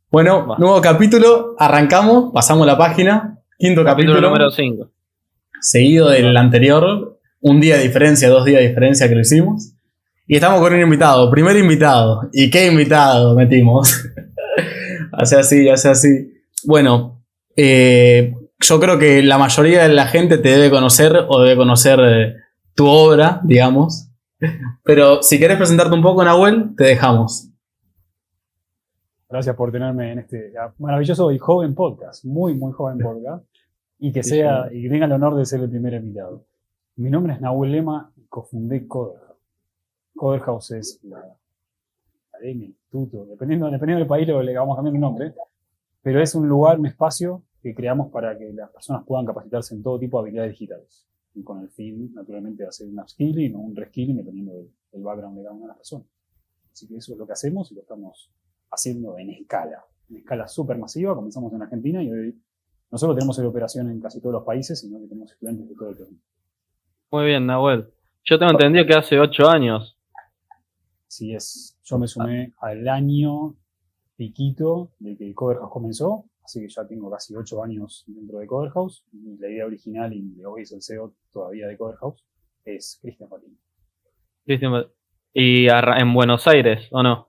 Bueno, Va. nuevo capítulo, arrancamos, pasamos la página, quinto Capítulo capítulo, número 5. seguido del anterior, un día de diferencia, 2 días de diferencia que lo hicimos. Y estamos con un invitado, primer invitado. ¿Y qué invitado metimos? Hace así, hace así. Bueno, yo creo que la mayoría de la gente te debe conocer o debe conocer tu obra, digamos. Pero si querés presentarte un poco, Nahuel, te dejamos. Gracias por tenerme en este maravilloso y joven podcast, muy joven podcast, y que Sí, sea, señor. y que tenga el honor de ser el primer invitado. Mi nombre es Nahuel Lema y cofundé Coderhouse. Coderhouse es la academia, instituto, dependiendo del país le vamos cambiando el nombre, pero es un lugar, un espacio que creamos para que las personas puedan capacitarse en todo tipo de habilidades digitales. Y con el fin, naturalmente, de hacer un upskilling o un reskilling dependiendo del background de cada una de las personas. Así que eso es lo que hacemos y lo estamos haciendo en escala súper masiva. Comenzamos en Argentina y hoy no solo tenemos operación en casi todos los países, sino que tenemos estudiantes de todo el mundo. Muy bien, Nahuel. Yo tengo entendido que hace 8 años. Así es, yo me sumé al año piquito de que Coderhouse comenzó, así que ya tengo casi 8 años dentro de Coderhouse. Y la idea original, y de hoy es el CEO todavía de Coderhouse, es Cristian Patín. Cristian, ¿y en Buenos Aires o no?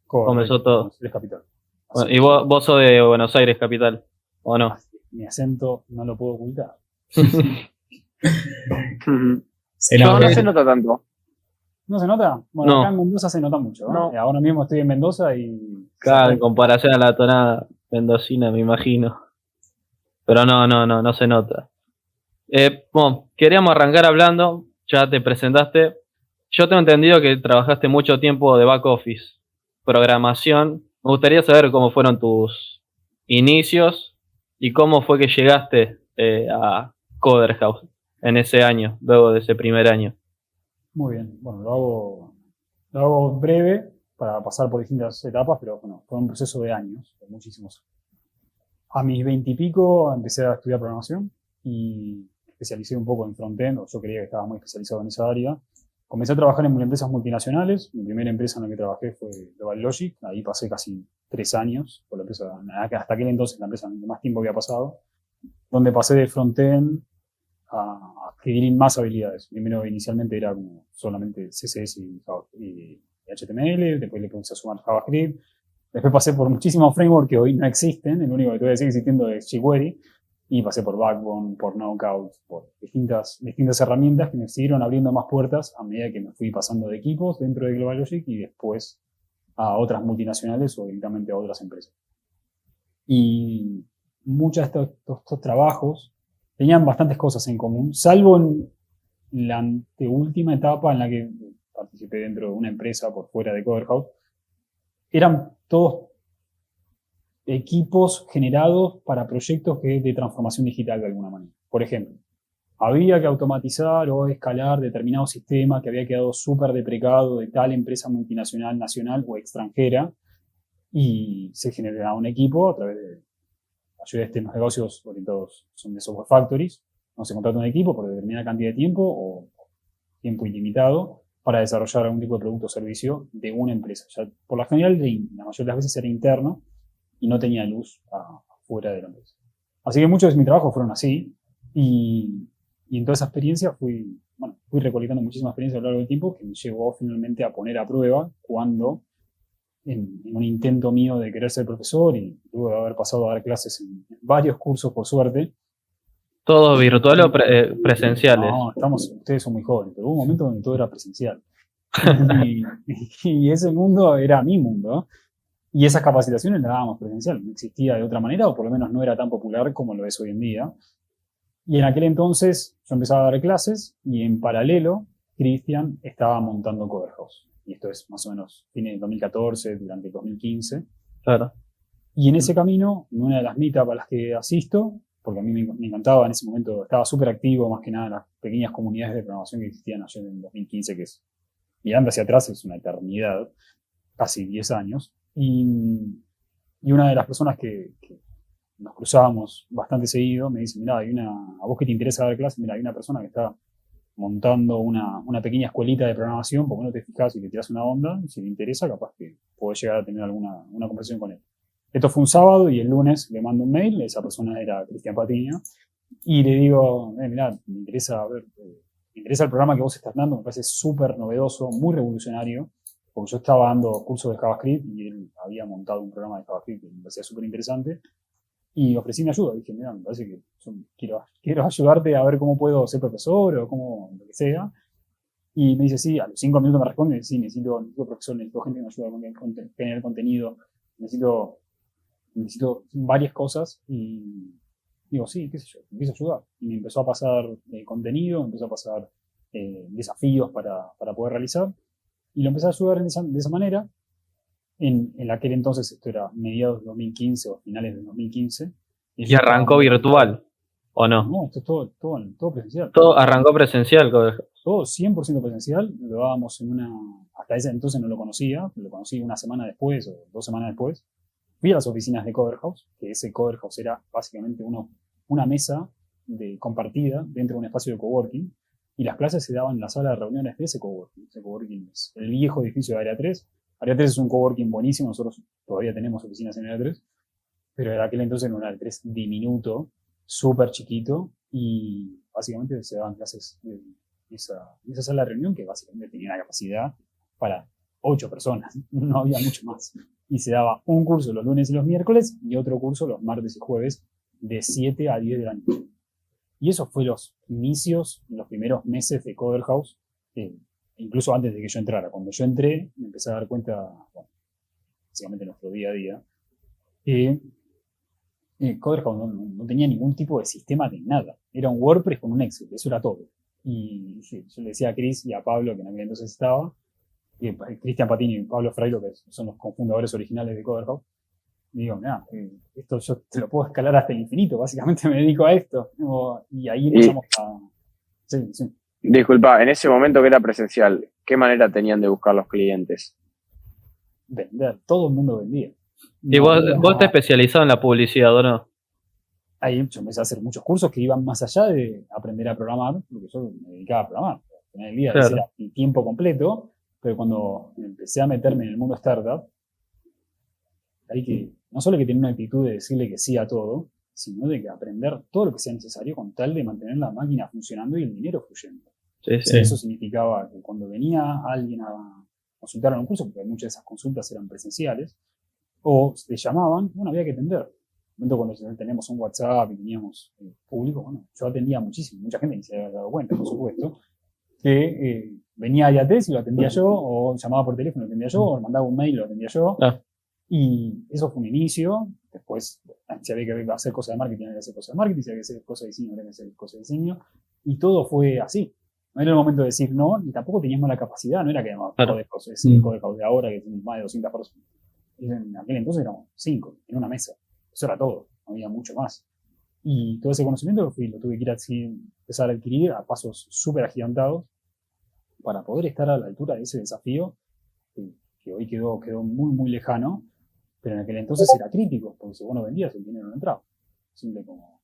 Comenzó todo. Buenos Aires capital. Bueno, Así y vos sos de Buenos Aires, capital, ¿o no? mi acento no lo puedo ocultar. Se No, nota. no se nota tanto. ¿No se nota? Bueno, No. acá en Mendoza se nota mucho, ¿no? No. Ahora mismo estoy en Mendoza y... Claro, en comparación a la tonada mendocina, me imagino. Pero no se nota. Bueno, queríamos arrancar hablando, ya te presentaste. Yo tengo entendido que trabajaste mucho tiempo de back office, programación. Me gustaría saber cómo fueron tus inicios y cómo fue que llegaste a Coderhouse en ese año, luego de ese primer año. Muy bien. Bueno, lo hago breve para pasar por distintas etapas, pero bueno, fue un proceso de años, de muchísimos. A mis 20 y pico empecé a estudiar programación y especialicé un poco en frontend, o yo creía que estaba muy especializado en esa área. Comencé a trabajar en empresas multinacionales. Mi primera empresa en la que trabajé fue Global Logic. Ahí pasé casi 3 años, por la empresa, hasta aquel entonces la empresa en la que más tiempo había pasado, donde pasé de frontend a adquirir más habilidades. Primero, inicialmente era como solamente CSS y HTML, después le puse a sumar JavaScript. Después pasé por muchísimos frameworks que hoy no existen, el único que todavía sigue existiendo es jQuery, y pasé por Backbone, por Knockout, por distintas herramientas que me siguieron abriendo más puertas a medida que me fui pasando de equipos dentro de Global Logic y después a otras multinacionales o directamente a otras empresas. Y muchos de estos trabajos tenían bastantes cosas en común, salvo en la anteúltima etapa en la que participé dentro de una empresa por fuera de Coderhouse. Eran todos equipos generados para proyectos de transformación digital de alguna manera. Por ejemplo, había que automatizar o escalar determinado sistema que había quedado súper deprecado de tal empresa multinacional, nacional o extranjera, y se generaba un equipo a través de ayuda de los negocios orientados, son de software factories, no se contrata un equipo por determinada cantidad de tiempo o tiempo ilimitado para desarrollar algún tipo de producto o servicio de una empresa. Ya, por lo general, la mayoría de las veces era interno y no tenía luz afuera de la empresa. Así que muchos de mis trabajos fueron así y en toda esa experiencia fui recolectando muchísima experiencia a lo largo del tiempo que me llevó finalmente a poner a prueba cuando en un intento mío de querer ser profesor y luego de haber pasado a dar clases en varios cursos por suerte. ¿Todo virtual o presenciales? No, ustedes son muy jóvenes, pero hubo un momento donde todo era presencial. Y ese mundo era mi mundo. Y esas capacitaciones las dábamos presencial. No existía de otra manera, o por lo menos no era tan popular como lo es hoy en día. Y en aquel entonces yo empezaba a dar clases y en paralelo Cristian estaba montando Coderhouse. Y esto es más o menos fines del 2014, durante el 2015. Claro. Y en ese camino, en una de las meetups a las que asisto, porque a mí me encantaba en ese momento, estaba súper activo, más que nada en las pequeñas comunidades de programación que existían allá en el 2015, que es, mirando hacia atrás, es una eternidad, casi 10 años. Y una de las personas que nos cruzábamos bastante seguido me dice, mirá, a vos que te interesa dar clases, mirá, hay una persona que está montando una pequeña escuelita de programación, ¿por qué no te fijas y le tiras una onda? Si te interesa, capaz que podés llegar a tener una conversación con él. Esto fue un sábado y el lunes le mando un mail, esa persona era Cristian Patiño, y le digo, mirá, me interesa el programa que vos estás dando, me parece súper novedoso, muy revolucionario, porque yo estaba dando cursos de JavaScript y él había montado un programa de JavaScript que me parecía súper interesante, y ofrecí mi ayuda. Dije, mira, me parece que quiero ayudarte a ver cómo puedo ser profesor o cómo, lo que sea. Y me dice, sí, a los 5 minutos me responde, sí, necesito profesor, necesito gente que me ayude a generar contenido, necesito varias cosas. Y digo, sí, qué sé yo, empiezo a ayudar. Y me empezó a pasar contenido, me empezó a pasar desafíos para poder realizar. Y lo empecé a ayudar de esa manera. En aquel entonces, esto era mediados de 2015 o finales de 2015. ¿Y arrancó virtual o no? No, esto es todo presencial. Todo arrancó presencial. Todo 100% presencial. Lo dábamos hasta ese entonces no lo conocía, lo conocí una semana después o 2 semanas después. Fui a las oficinas de Coder House, que ese Coder House era básicamente una mesa compartida dentro de un espacio de coworking, y las clases se daban en la sala de reuniones de ese coworking. Ese coworking es el viejo edificio de Área 3. Área 3 es un coworking buenísimo, nosotros todavía tenemos oficinas en Área 3, pero en aquel entonces era un Área 3 diminuto, súper chiquito, y básicamente se daban clases en esa sala de reunión que básicamente tenía una capacidad para 8 personas, no había mucho más. Y se daba un curso los lunes y los miércoles y otro curso los martes y jueves de 7 a 10 de la noche. Y eso fue los inicios, los primeros meses de Coder House, incluso antes de que yo entrara. Cuando yo entré, me empecé a dar cuenta, bueno, básicamente nuestro día a día, que Coder House no tenía ningún tipo de sistema de nada. Era un WordPress con un Excel, eso era todo. Y yo le decía a Chris y a Pablo, que en aquel entonces estaba, Cristian Patini y Pablo Freiro, que son los cofundadores originales de Coder House, digo, mira, esto yo te lo puedo escalar hasta el infinito, básicamente me dedico a esto. Y ahí empezamos a... Sí. Disculpa, en ese momento que era presencial, ¿qué manera tenían de buscar los clientes? Vender, todo el mundo vendía. ¿Y vos te especializado en la publicidad o no? Ahí yo empecé a hacer muchos cursos que iban más allá de aprender a programar, porque yo me dedicaba a programar. En el día era el tiempo completo, pero cuando empecé a meterme en el mundo startup, hay que no solo que tener una actitud de decirle que sí a todo, sino de que aprender todo lo que sea necesario con tal de mantener la máquina funcionando y el dinero fluyendo. Sí. Eso significaba que cuando venía alguien a consultar en un curso, porque muchas de esas consultas eran presenciales, o te llamaban, bueno, había que atender. En el momento cuando teníamos un WhatsApp y teníamos público, bueno, yo atendía muchísimo, mucha gente ni se había dado cuenta, por supuesto, que venía a IATES y lo atendía yo, o llamaba por teléfono y lo atendía yo, o mandaba un mail y lo atendía yo. Y eso fue un inicio. Después, si había que hacer cosas de marketing, había que hacer cosas de marketing, si había que hacer cosas de diseño, había que hacer cosas de diseño. Y todo fue así. No era el momento de decir no, ni tampoco teníamos la capacidad, no era que éramos el Coder de ahora, que tenemos más de 200 personas. En aquel entonces éramos 5 en una mesa. Eso era todo, no había mucho más. Y todo ese conocimiento lo tuve que empezar a adquirir a pasos súper agigantados para poder estar a la altura de ese desafío que hoy quedó muy, muy lejano, pero en aquel entonces era crítico, porque si vos no vendías, el dinero no entraba. Simple como...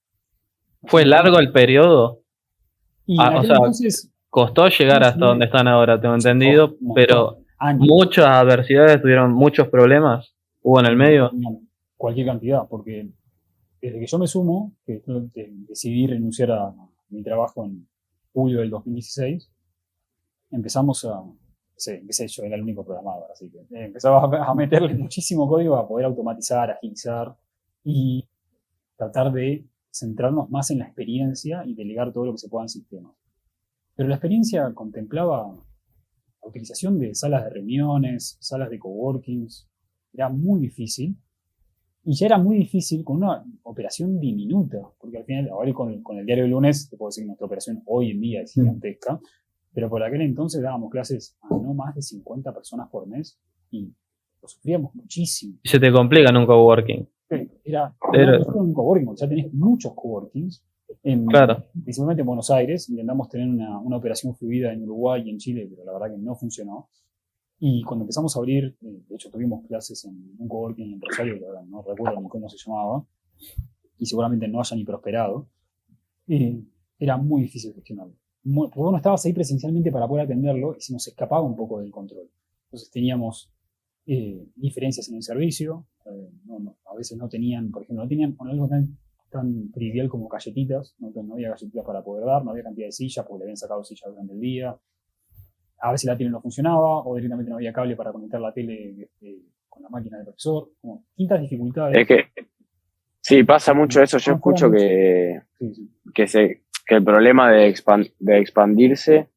¿Fue largo el periodo? Y en aquel entonces... Costó llegar hasta donde están ahora, tengo entendido, pero muchas adversidades, tuvieron muchos problemas, hubo en el medio. Cualquier cantidad, porque desde que yo me sumo, que decidí renunciar a mi trabajo en julio del 2016, empezamos empecé yo, era el único programador, así que empezaba a meterle muchísimo código a poder automatizar, agilizar y tratar de centrarnos más en la experiencia y delegar todo lo que se pueda en sistemas. Pero la experiencia contemplaba la utilización de salas de reuniones, salas de coworkings, era muy difícil. Y ya era muy difícil con una operación diminuta, porque al final, ahora con el diario del lunes, te puedo decir que nuestra operación hoy en día es gigantesca, pero por aquel entonces dábamos clases a no más de 50 personas por mes y lo sufríamos muchísimo. Y se te complica en un coworking. No un coworking, ya tenés muchos coworkings, principalmente en Buenos Aires. Intentamos tener una operación fluida en Uruguay y en Chile, pero la verdad que no funcionó. Y cuando empezamos a abrir, de hecho tuvimos clases en un coworking en Rosario, que ahora no recuerdo ni cómo se llamaba, y seguramente no haya ni prosperado, era muy difícil gestionarlo. Porque vos no estabas ahí presencialmente para poder atenderlo y se nos escapaba un poco del control. Entonces teníamos diferencias en el servicio, veces no tenían, por ejemplo, no tenían algo tan trivial como galletitas, no había galletitas para poder dar, no había cantidad de sillas porque le habían sacado sillas durante el día. A veces la tele no funcionaba o directamente no había cable para conectar la tele con la máquina del profesor. Como distintas dificultades. Es que sí, pasa mucho eso. Yo escucho que el problema de expandirse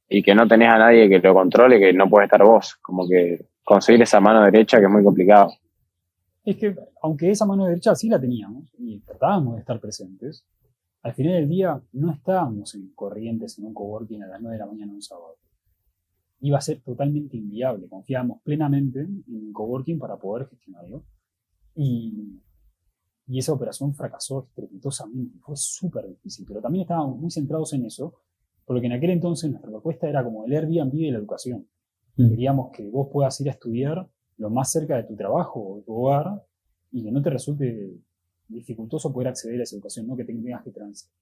y que no tenés a nadie que lo controle, que no puedes estar vos. Como que conseguir esa mano derecha que es muy complicado. Es que, aunque esa mano derecha sí la teníamos y tratábamos de estar presentes, al final del día no estábamos en Corrientes en un coworking a las 9 de la mañana un sábado. Iba a ser totalmente inviable. Confiábamos plenamente en el coworking para poder gestionarlo. Y esa operación fracasó estrepitosamente. Fue súper difícil, pero también estábamos muy centrados en eso, porque en aquel entonces nuestra propuesta era como el Airbnb de la educación. Queríamos que vos puedas ir a estudiar lo más cerca de tu trabajo o de tu hogar y que no te resulte dificultoso poder acceder a esa educación, no que tengas que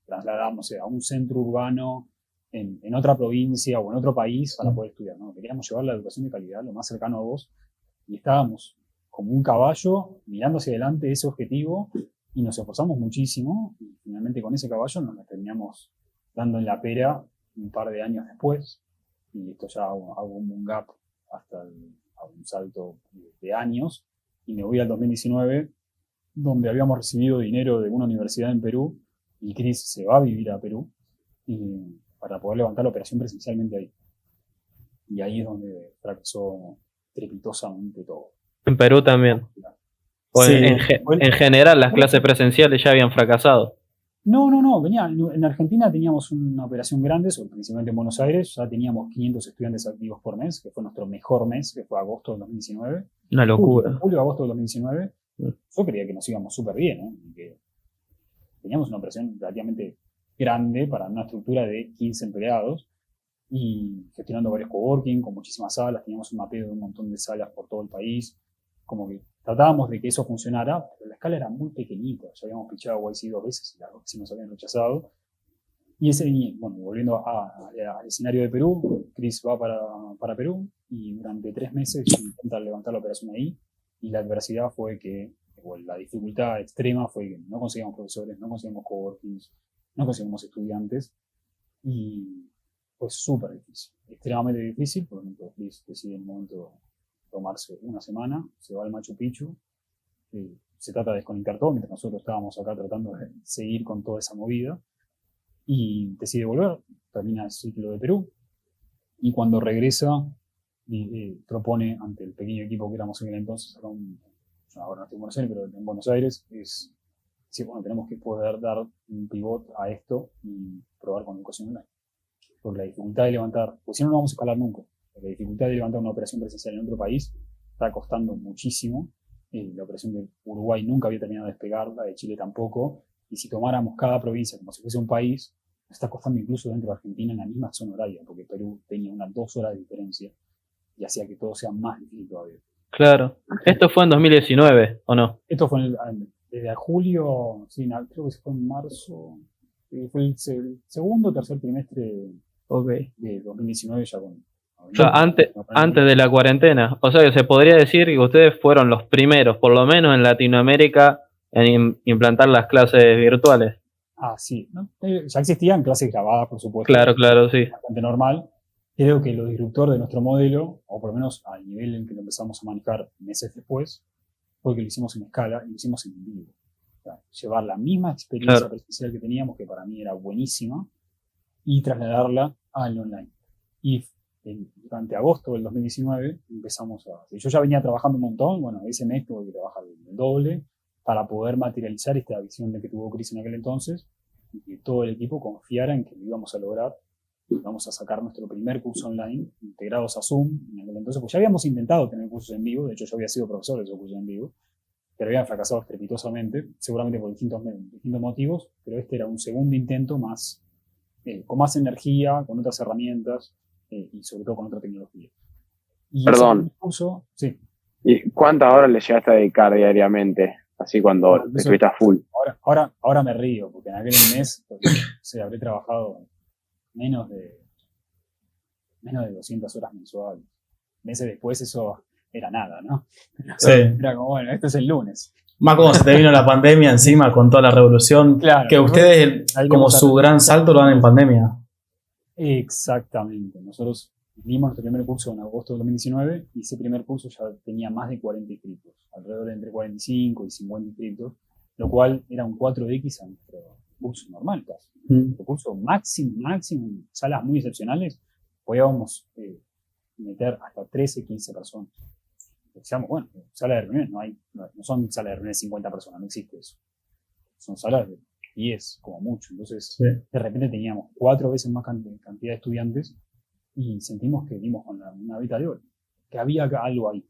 trasladar, no sé, a un centro urbano en otra provincia o en otro país para poder estudiar, ¿no? Queríamos llevar la educación de calidad lo más cercano a vos y estábamos como un caballo mirando hacia adelante ese objetivo y nos esforzamos muchísimo y finalmente con ese caballo nos la terminamos dando en la pera un par de años después y esto ya hago un gap hasta a un salto de años y me voy al 2019 donde habíamos recibido dinero de una universidad en Perú y Chris se va a vivir a Perú para poder levantar la operación presencialmente ahí. Y ahí es donde fracasó trepitosamente todo. En Perú también. O Sí. en general las clases presenciales ya habían fracasado. No, en Argentina teníamos una operación grande, principalmente en Buenos Aires, ya teníamos 500 estudiantes activos por mes, que fue nuestro mejor mes, que fue agosto del 2019. Una locura. Julio-agosto del 2019. Yo creía que nos íbamos súper bien, ¿eh? Que teníamos una operación relativamente grande para una estructura de 15 empleados y gestionando varios coworking con muchísimas salas, teníamos un mapeo de un montón de salas por todo el país, como que tratábamos de que eso funcionara, pero la escala era muy pequeñita, ya habíamos pichado a YC 2 veces y las 2 veces nos habían rechazado. Volviendo al escenario de Perú, Chris va para Perú y durante 3 meses intenta levantar la operación ahí y la adversidad fue que, la dificultad extrema fue que no conseguíamos profesores, no conseguíamos coworkings, no conseguíamos estudiantes y fue súper difícil, extremadamente difícil, por lo tanto Chris decide en un momento tomarse una semana, se va al Machu Picchu, se trata de desconectar todo mientras nosotros estábamos acá tratando de seguir con toda esa movida y decide volver, termina el ciclo de Perú y cuando regresa propone ante el pequeño equipo que éramos en aquel entonces, ahora no estoy en Buenos Aires, pero en Buenos Aires, es decir, bueno, tenemos que poder dar un pivot a esto y probar con educación online. Porque la dificultad de levantar, pues si no, no vamos a escalar nunca. La dificultad de levantar una operación presencial en otro país está costando muchísimo. La operación de Uruguay nunca había terminado de despegar, la de Chile tampoco. Y si tomáramos cada provincia como si fuese un país, nos está costando incluso dentro de Argentina en la misma zona horaria, porque Perú tenía unas 2 horas de diferencia y hacía que todo sea más difícil todavía. Claro. ¿Esto fue en 2019 o no? Esto fue desde julio, sí, creo que fue en marzo, fue el segundo o tercer trimestre de 2019 ya con... O sea, antes de la cuarentena. O sea que se podría decir que ustedes fueron los primeros, por lo menos en Latinoamérica, en implantar las clases virtuales. Ah, sí. ¿No? Ya existían clases grabadas, por supuesto. Claro, sí. Bastante normal. Creo que lo disruptor de nuestro modelo, o por lo menos al nivel en que lo empezamos a manejar meses después, fue que lo hicimos en escala y lo hicimos en vivo. O sea, llevar la misma experiencia presencial que teníamos, que para mí era buenísima, y trasladarla al online. Y durante agosto del 2019 empezamos yo ya venía trabajando un montón, bueno, ese mes tuve que trabajar el doble para poder materializar esta visión de que tuvo Chris en aquel entonces y que todo el equipo confiara en que lo íbamos a lograr. Vamos a sacar nuestro primer curso online integrados a Zoom en aquel entonces, pues ya habíamos intentado tener cursos en vivo, de hecho yo había sido profesor de esos cursos en vivo, pero habían fracasado estrepitosamente, seguramente por distintos motivos, pero este era un segundo intento más, con más energía, con otras herramientas y sobre todo con otra tecnología. Y Perdón. Curso, sí. ¿Y cuántas horas le llegaste a dedicar diariamente? Así cuando estuviste a full. Ahora me río, porque en aquel mes habré trabajado menos de 200 horas mensuales. Meses después eso era nada, ¿no? Sí. Era como, bueno, esto es el lunes. Más como se te vino la pandemia encima con toda la revolución. Claro, que ustedes, como su gran salto, lo dan en pandemia. Exactamente. Nosotros dimos nuestro primer curso en agosto de 2019 y ese primer curso ya tenía más de 40 inscritos, alrededor de entre 45 y 50 inscritos, lo cual era un 4X a nuestro curso normal casi. Nuestro curso máximo, en salas muy excepcionales, podíamos meter hasta 13, 15 personas. Decíamos, bueno, sala de reuniones no son salas de reuniones de 50 personas, no existe eso. Son salas de 10 como mucho. Entonces, de repente teníamos 4 veces más cantidad de estudiantes y sentimos que dimos con una veta de oro, que había algo ahí.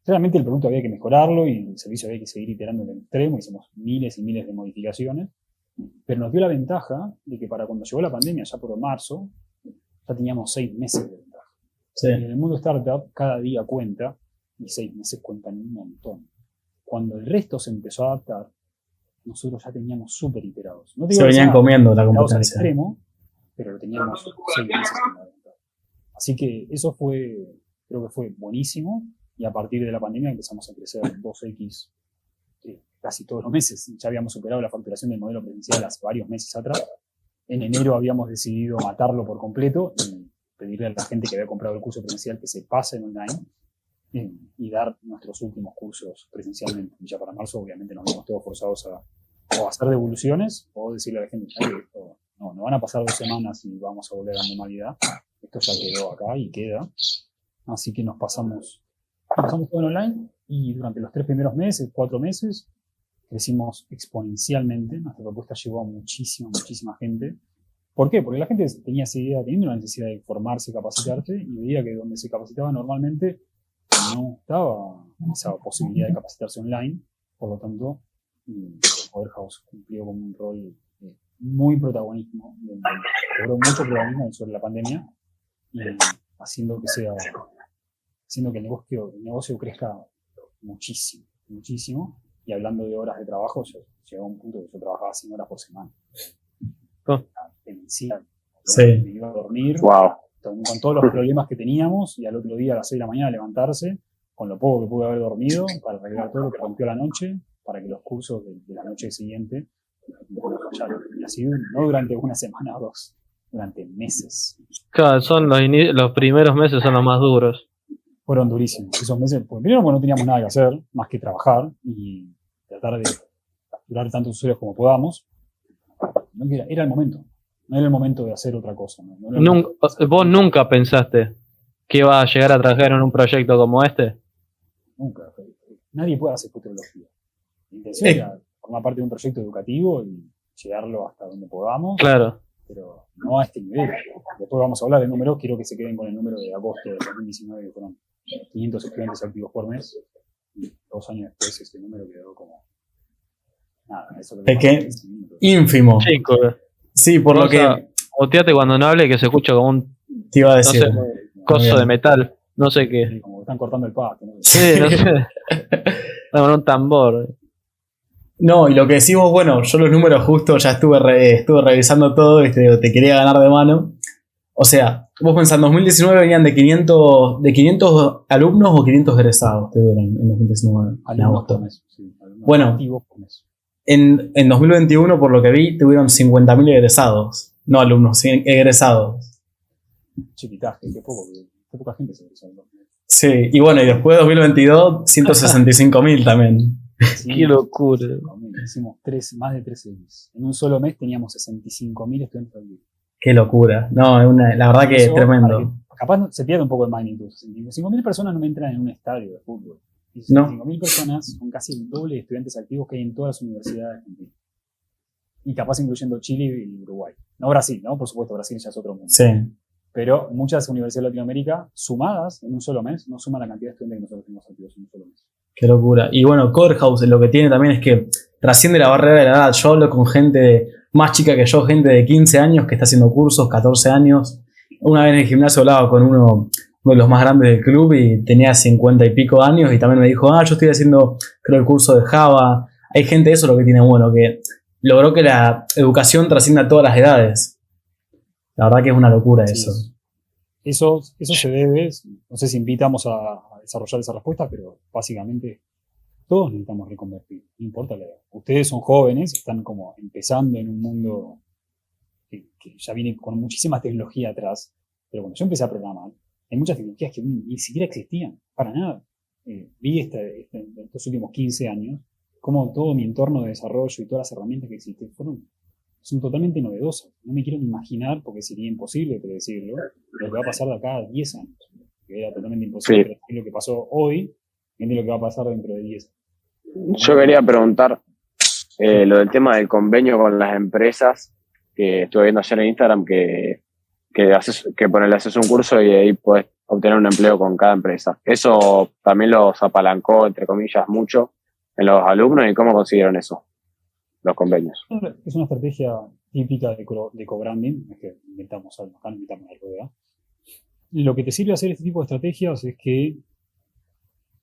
Claramente el producto había que mejorarlo y el servicio había que seguir iterando en el extremo, hicimos miles y miles de modificaciones, pero nos dio la ventaja de que para cuando llegó la pandemia, ya por marzo, ya teníamos 6 meses de ventaja. Sí. Y en el mundo startup cada día cuenta y 6 meses cuentan un montón. Cuando el resto se empezó a adaptar, nosotros ya teníamos súper iterados. No se venían comiendo la competencia. Al extremo, pero lo teníamos 6 meses con la ventaja. Así que eso creo que fue buenísimo, y a partir de la pandemia empezamos a crecer 2X casi todos los meses. Ya habíamos superado la facturación del modelo presencial hace varios meses atrás. En enero habíamos decidido matarlo por completo y pedirle a la gente que había comprado el curso presencial que se pase en online y dar nuestros últimos cursos presencialmente. Y ya para marzo obviamente nos vimos todos forzados a hacer devoluciones o decirle a la gente, no van a pasar 2 semanas y vamos a volver a la normalidad. Esto ya quedó acá y queda. Así que nos pasamos todo en online y durante los 3 primeros meses, 4 meses, crecimos exponencialmente. Nuestra propuesta llegó a muchísima gente. ¿Por qué? Porque la gente tenía teniendo una necesidad de formarse, capacitarse, y veía que donde se capacitaba normalmente no estaba esa posibilidad de capacitarse online. Por lo tanto, Powerhouse cumplió con un rol muy protagonismo, logró mucho protagonismo sobre la pandemia, y haciendo que el negocio crezca muchísimo. Y hablando de horas de trabajo, yo llegó a un punto que yo trabajaba 100 horas por semana. Me iba a dormir con todos los problemas que teníamos, y al otro día a las 6 de la mañana levantarse con lo poco que pude haber dormido para arreglar todo lo que rompió la noche, para que los cursos de la noche siguiente fallaran. Y así no durante una semana o 2, durante meses. Claro, los primeros meses son los más duros. Fueron durísimos esos meses, porque primero no teníamos nada que hacer más que trabajar y tratar de capturar tantos usuarios como podamos. Era el momento. No era el momento de hacer otra cosa. ¿Vos nunca pensaste que ibas a llegar a trabajar en un proyecto como este? Nunca. Nadie puede hacer futurología. La intención era formar parte de un proyecto educativo y llegarlo hasta donde podamos. Claro. Pero no a este nivel. Después vamos a hablar de números. Quiero que se queden con el número de agosto de 2019, que fueron 500 estudiantes activos por mes. Y 2 años después este número quedó como... nada, eso es que ínfimo. Chico. Sí, por lo que... Boteate cuando no hable, que se escucha como un... Te iba a decir. No sé, coso de metal. No sé qué. Sí, como que están cortando el pasto. ¿No? Sí, no sé. Con un tambor. No, y lo que decimos, bueno, yo los números justo ya estuve revisando todo y te quería ganar de mano. O sea, vos pensás, en 2019 venían de 500 alumnos o 500 egresados tuvieron en 2019, en agosto. Sí, bueno, en 2021, por lo que vi, tuvieron 50.000 egresados. No alumnos, egresados. Chiquitaje, qué poca gente se egresó. Sí, y bueno, y después de 2022, 165.000 también. Sí, qué locura. Hicimos más de 13 meses. En un solo mes teníamos 65.000 estudiantes al día. Qué locura. No, la verdad que es tremendo. Capaz se pierde un poco de magnitud. 65.000 personas no me entran en un estadio de fútbol. 65.000 personas son casi el doble de estudiantes activos que hay en todas las universidades argentinas. Y capaz incluyendo Chile y Uruguay. No Brasil, ¿no? Por supuesto, Brasil ya es otro mundo. Sí. Pero muchas universidades de Latinoamérica, sumadas en un solo mes, no suman la cantidad de estudiantes que nosotros tenemos activos en un solo mes. Qué locura. Y bueno, Corehouse lo que tiene también es que trasciende la barrera de la edad. Yo hablo con gente más chica que yo, gente de 15 años que está haciendo cursos, 14 años. Una vez en el gimnasio hablaba con uno de los más grandes del club y tenía 50 y pico años y también me dijo, yo estoy haciendo, creo, el curso de Java. Hay gente, eso es lo que tiene bueno, que logró que la educación trascienda a todas las edades. La verdad que es una locura eso. Eso se debe, no sé si invitamos a desarrollar esa respuesta, pero básicamente Todos necesitamos reconvertir, no importa la edad. Ustedes son jóvenes, están como empezando en un mundo que ya viene con muchísima tecnología atrás, pero cuando yo empecé a programar, hay muchas tecnologías que ni siquiera existían, para nada. Vi en estos últimos 15 años cómo todo mi entorno de desarrollo y todas las herramientas que existen son totalmente novedosas. No me quiero ni imaginar, porque sería imposible predecirlo, lo que va a pasar de acá a 10 años. Que era totalmente imposible predecir lo que pasó hoy, y lo que va a pasar dentro de 10 años. Yo quería preguntar lo del tema del convenio con las empresas, que estuve viendo ayer en Instagram, que ponele, haces un curso y ahí puedes obtener un empleo con cada empresa. Eso también los apalancó, entre comillas, mucho en los alumnos. ¿Y cómo consiguieron eso, los convenios? Es una estrategia típica de co-branding, es que inventamos algo, acá no inventamos la rueda. Lo que te sirve hacer este tipo de estrategias es que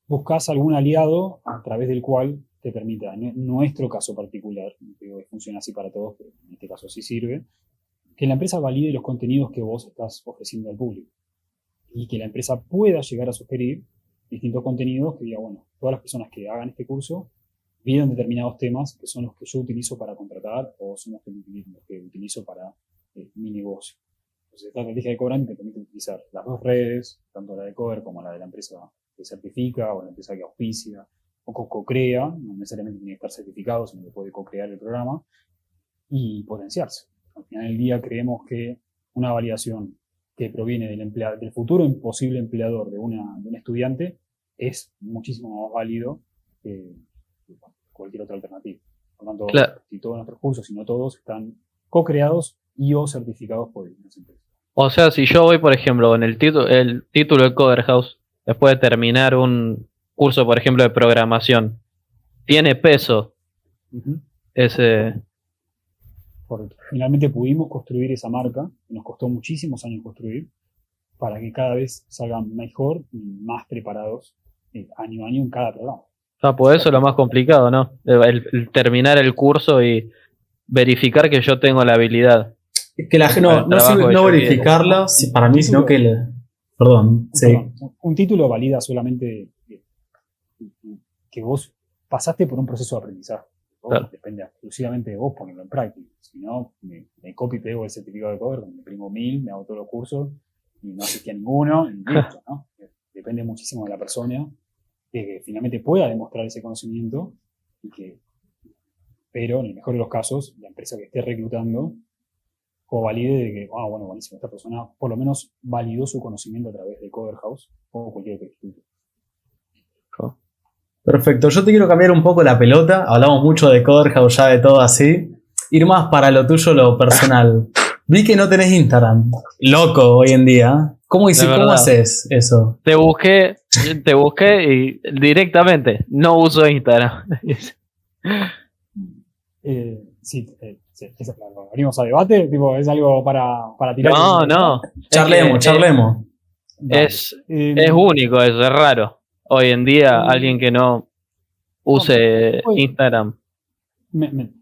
buscas algún aliado a través del cual te permita, en nuestro caso particular, no digo que funciona así para todos, pero en este caso sí sirve, que la empresa valide los contenidos que vos estás ofreciendo al público y que la empresa pueda llegar a sugerir distintos contenidos que diga, bueno, todas las personas que hagan este curso vienen determinados temas que son los que yo utilizo para contratar o son los que utilizo para mi negocio. Entonces, esta estrategia de co-branding te permite utilizar las dos redes, tanto la de Cover como la de la empresa que certifica o la empresa que auspicia o co-crea, no necesariamente tiene que estar certificado, sino que puede co-crear el programa y potenciarse. Al final del día creemos que una validación que proviene del futuro posible empleador de un estudiante es muchísimo más válido que cualquier otra alternativa. Por lo tanto, claro, si todos nuestros cursos, si no todos, están co-creados y o certificados por distintas empresas. o sea, si yo voy, por ejemplo, en el título de Coder House, después de terminar un curso, por ejemplo, de programación, ¿tiene peso ese? Porque finalmente pudimos construir esa marca, que nos costó muchísimos años construir, para que cada vez salgan mejor y más preparados año a año en cada programa. Pues eso es lo más complicado, ¿no? El terminar el curso y verificar que yo tengo la habilidad. Que la gente no sirve no verificarla para mí, sino que Perdón. Un título valida solamente que vos pasaste por un proceso de aprendizaje. Claro. Depende exclusivamente de vos ponerlo en práctica. Si no, me copy y pego el certificado de Cover, me imprimo 1000, me hago todos los cursos y no asistí a ninguno y listo, ¿no? Depende muchísimo de la persona que finalmente pueda demostrar ese conocimiento pero en el mejor de los casos, la empresa que esté reclutando o valide de que, bueno, buenísimo, esta persona por lo menos validó su conocimiento a través de Coder House o cualquier otro instituto. Perfecto, yo te quiero cambiar un poco la pelota. Hablamos mucho de Coder House, ya de todo así. Ir más para lo tuyo, lo personal. Vi que no tenés Instagram. Loco hoy en día. ¿Cómo haces eso? Te busqué y directamente no uso Instagram. Sí, venimos a debate, tipo, es algo para tirar. No. Charlemos. Es único eso, es raro. Hoy en día alguien que no use Instagram.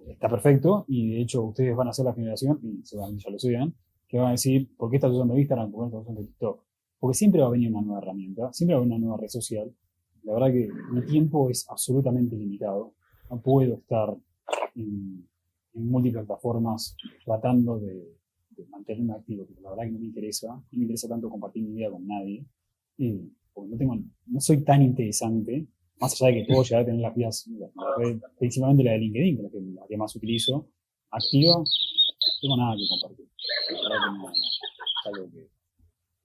Está perfecto, y de hecho ustedes van a ser la generación, y seguramente ya lo saben, que van a decir, ¿por qué estás usando Instagram? ¿Por qué estás usando TikTok? Porque siempre va a venir una nueva herramienta, siempre va a haber una nueva red social. La verdad que mi tiempo es absolutamente limitado. No puedo estar en múltiples plataformas tratando de mantenerme activo, porque la verdad que no me interesa tanto compartir mi vida con nadie, porque no soy tan interesante, más allá de que puedo llegar a tener las vías, principalmente la de LinkedIn, que es la que más utilizo, activa, no tengo nada que compartir. La verdad que no es algo que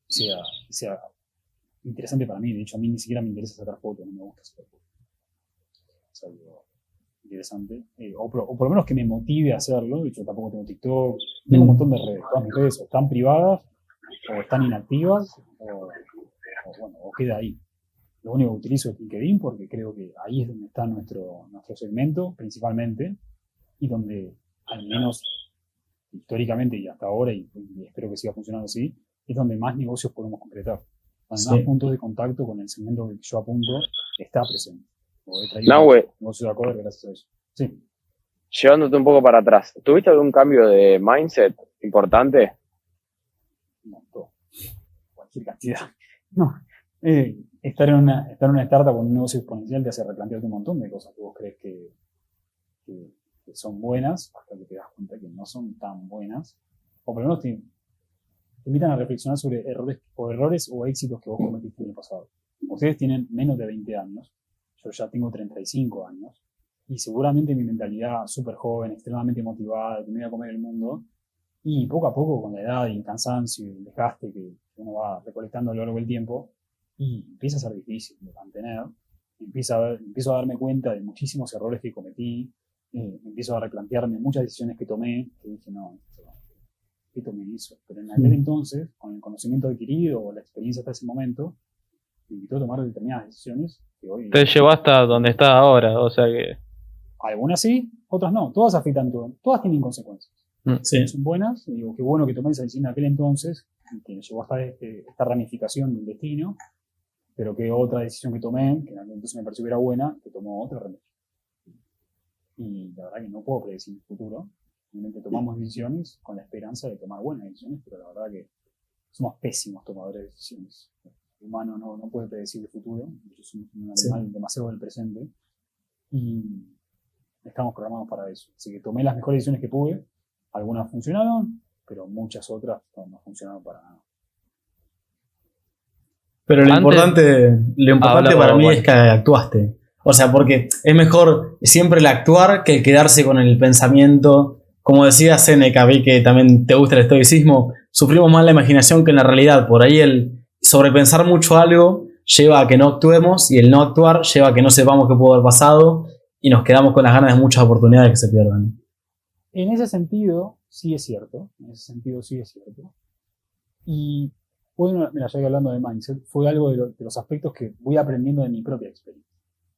sea interesante para mí. De hecho, a mí ni siquiera me interesa sacar fotos, no me gusta sacar fotos. Es algo interesante, o por lo menos que me motive a hacerlo. De hecho, tampoco tengo TikTok, tengo un montón de redes. Todas mis redes o están privadas, o están inactivas, o queda ahí. Lo único que utilizo es LinkedIn porque creo que ahí es donde está nuestro segmento, principalmente, y donde, al menos históricamente y hasta ahora, y espero que siga funcionando así, es donde más negocios podemos concretar. Donde más puntos de contacto con el segmento que yo apunto está presente. Negocio de Coder gracias a eso. Sí. Llevándote un poco para atrás, ¿tuviste algún cambio de mindset importante? No, todo. Cualquier cantidad. No. estar en una startup con un negocio exponencial te hace replantearte un montón de cosas que vos crees que son buenas, hasta que te das cuenta que no son tan buenas, o por lo menos te invitan a reflexionar sobre errores o éxitos que vos cometiste en el pasado. Ustedes tienen menos de 20 años, yo ya tengo 35 años, y seguramente mi mentalidad súper joven, extremadamente motivada, que me iba a comer el mundo, y poco a poco, con la edad y el cansancio y el desgaste que uno va recolectando a lo largo del tiempo, y empieza a ser difícil de mantener, empiezo a darme cuenta de muchísimos errores que cometí, empiezo a replantearme muchas decisiones que tomé, que dije, no, ¿qué tomé eso? Pero en aquel entonces, con el conocimiento adquirido o la experiencia hasta ese momento, me invitó a tomar determinadas decisiones que hoy... Te llevó hasta donde estás ahora, o sea que... Algunas sí, otras no, todas afectan todo, todas tienen consecuencias. Sí. Son buenas, y digo, qué bueno que tomé esa decisión en aquel entonces, que me llevó hasta esta ramificación del destino, pero que otra decisión que tomé, que en aquel entonces me pareció que era buena, que tomó otra ramificación. Y la verdad que no puedo predecir el futuro, simplemente tomamos decisiones con la esperanza de tomar buenas decisiones, pero la verdad que somos pésimos tomadores de decisiones. El humano no puede predecir el futuro, somos un animal demasiado del presente, y estamos programados para eso. Así que tomé las mejores decisiones que pude, algunas funcionaron, pero muchas otras no funcionaron para nada. Pero lo importante para mí es que actuaste. O sea, porque es mejor siempre el actuar que el quedarse con el pensamiento. Como decía Séneca, vi que también te gusta el estoicismo, sufrimos más la imaginación que en la realidad. Por ahí el sobrepensar mucho algo lleva a que no actuemos, y el no actuar lleva a que no sepamos qué pudo haber pasado y nos quedamos con las ganas de muchas oportunidades que se pierdan. En ese sentido, sí es cierto. Y bueno, mira, ya que hablando de mindset, fue algo de los aspectos que voy aprendiendo de mi propia experiencia.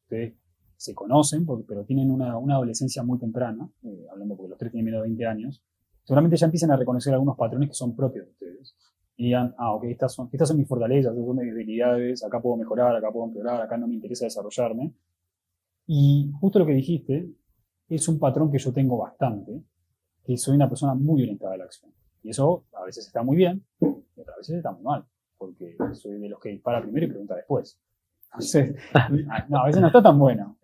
Ustedes se conocen, pero tienen una adolescencia muy temprana, hablando porque los tres tienen menos de 20 años, seguramente ya empiezan a reconocer algunos patrones que son propios de ustedes. Y digan, ok, estas son mis fortalezas, estas son mis debilidades, acá puedo mejorar, acá puedo empeorar, acá no me interesa desarrollarme. Y justo lo que dijiste es un patrón que yo tengo bastante, que soy una persona muy orientada a la acción. Y eso a veces está muy bien, y otras veces está muy mal, porque soy de los que dispara primero y pregunta después. Entonces, no, a veces no está tan bueno.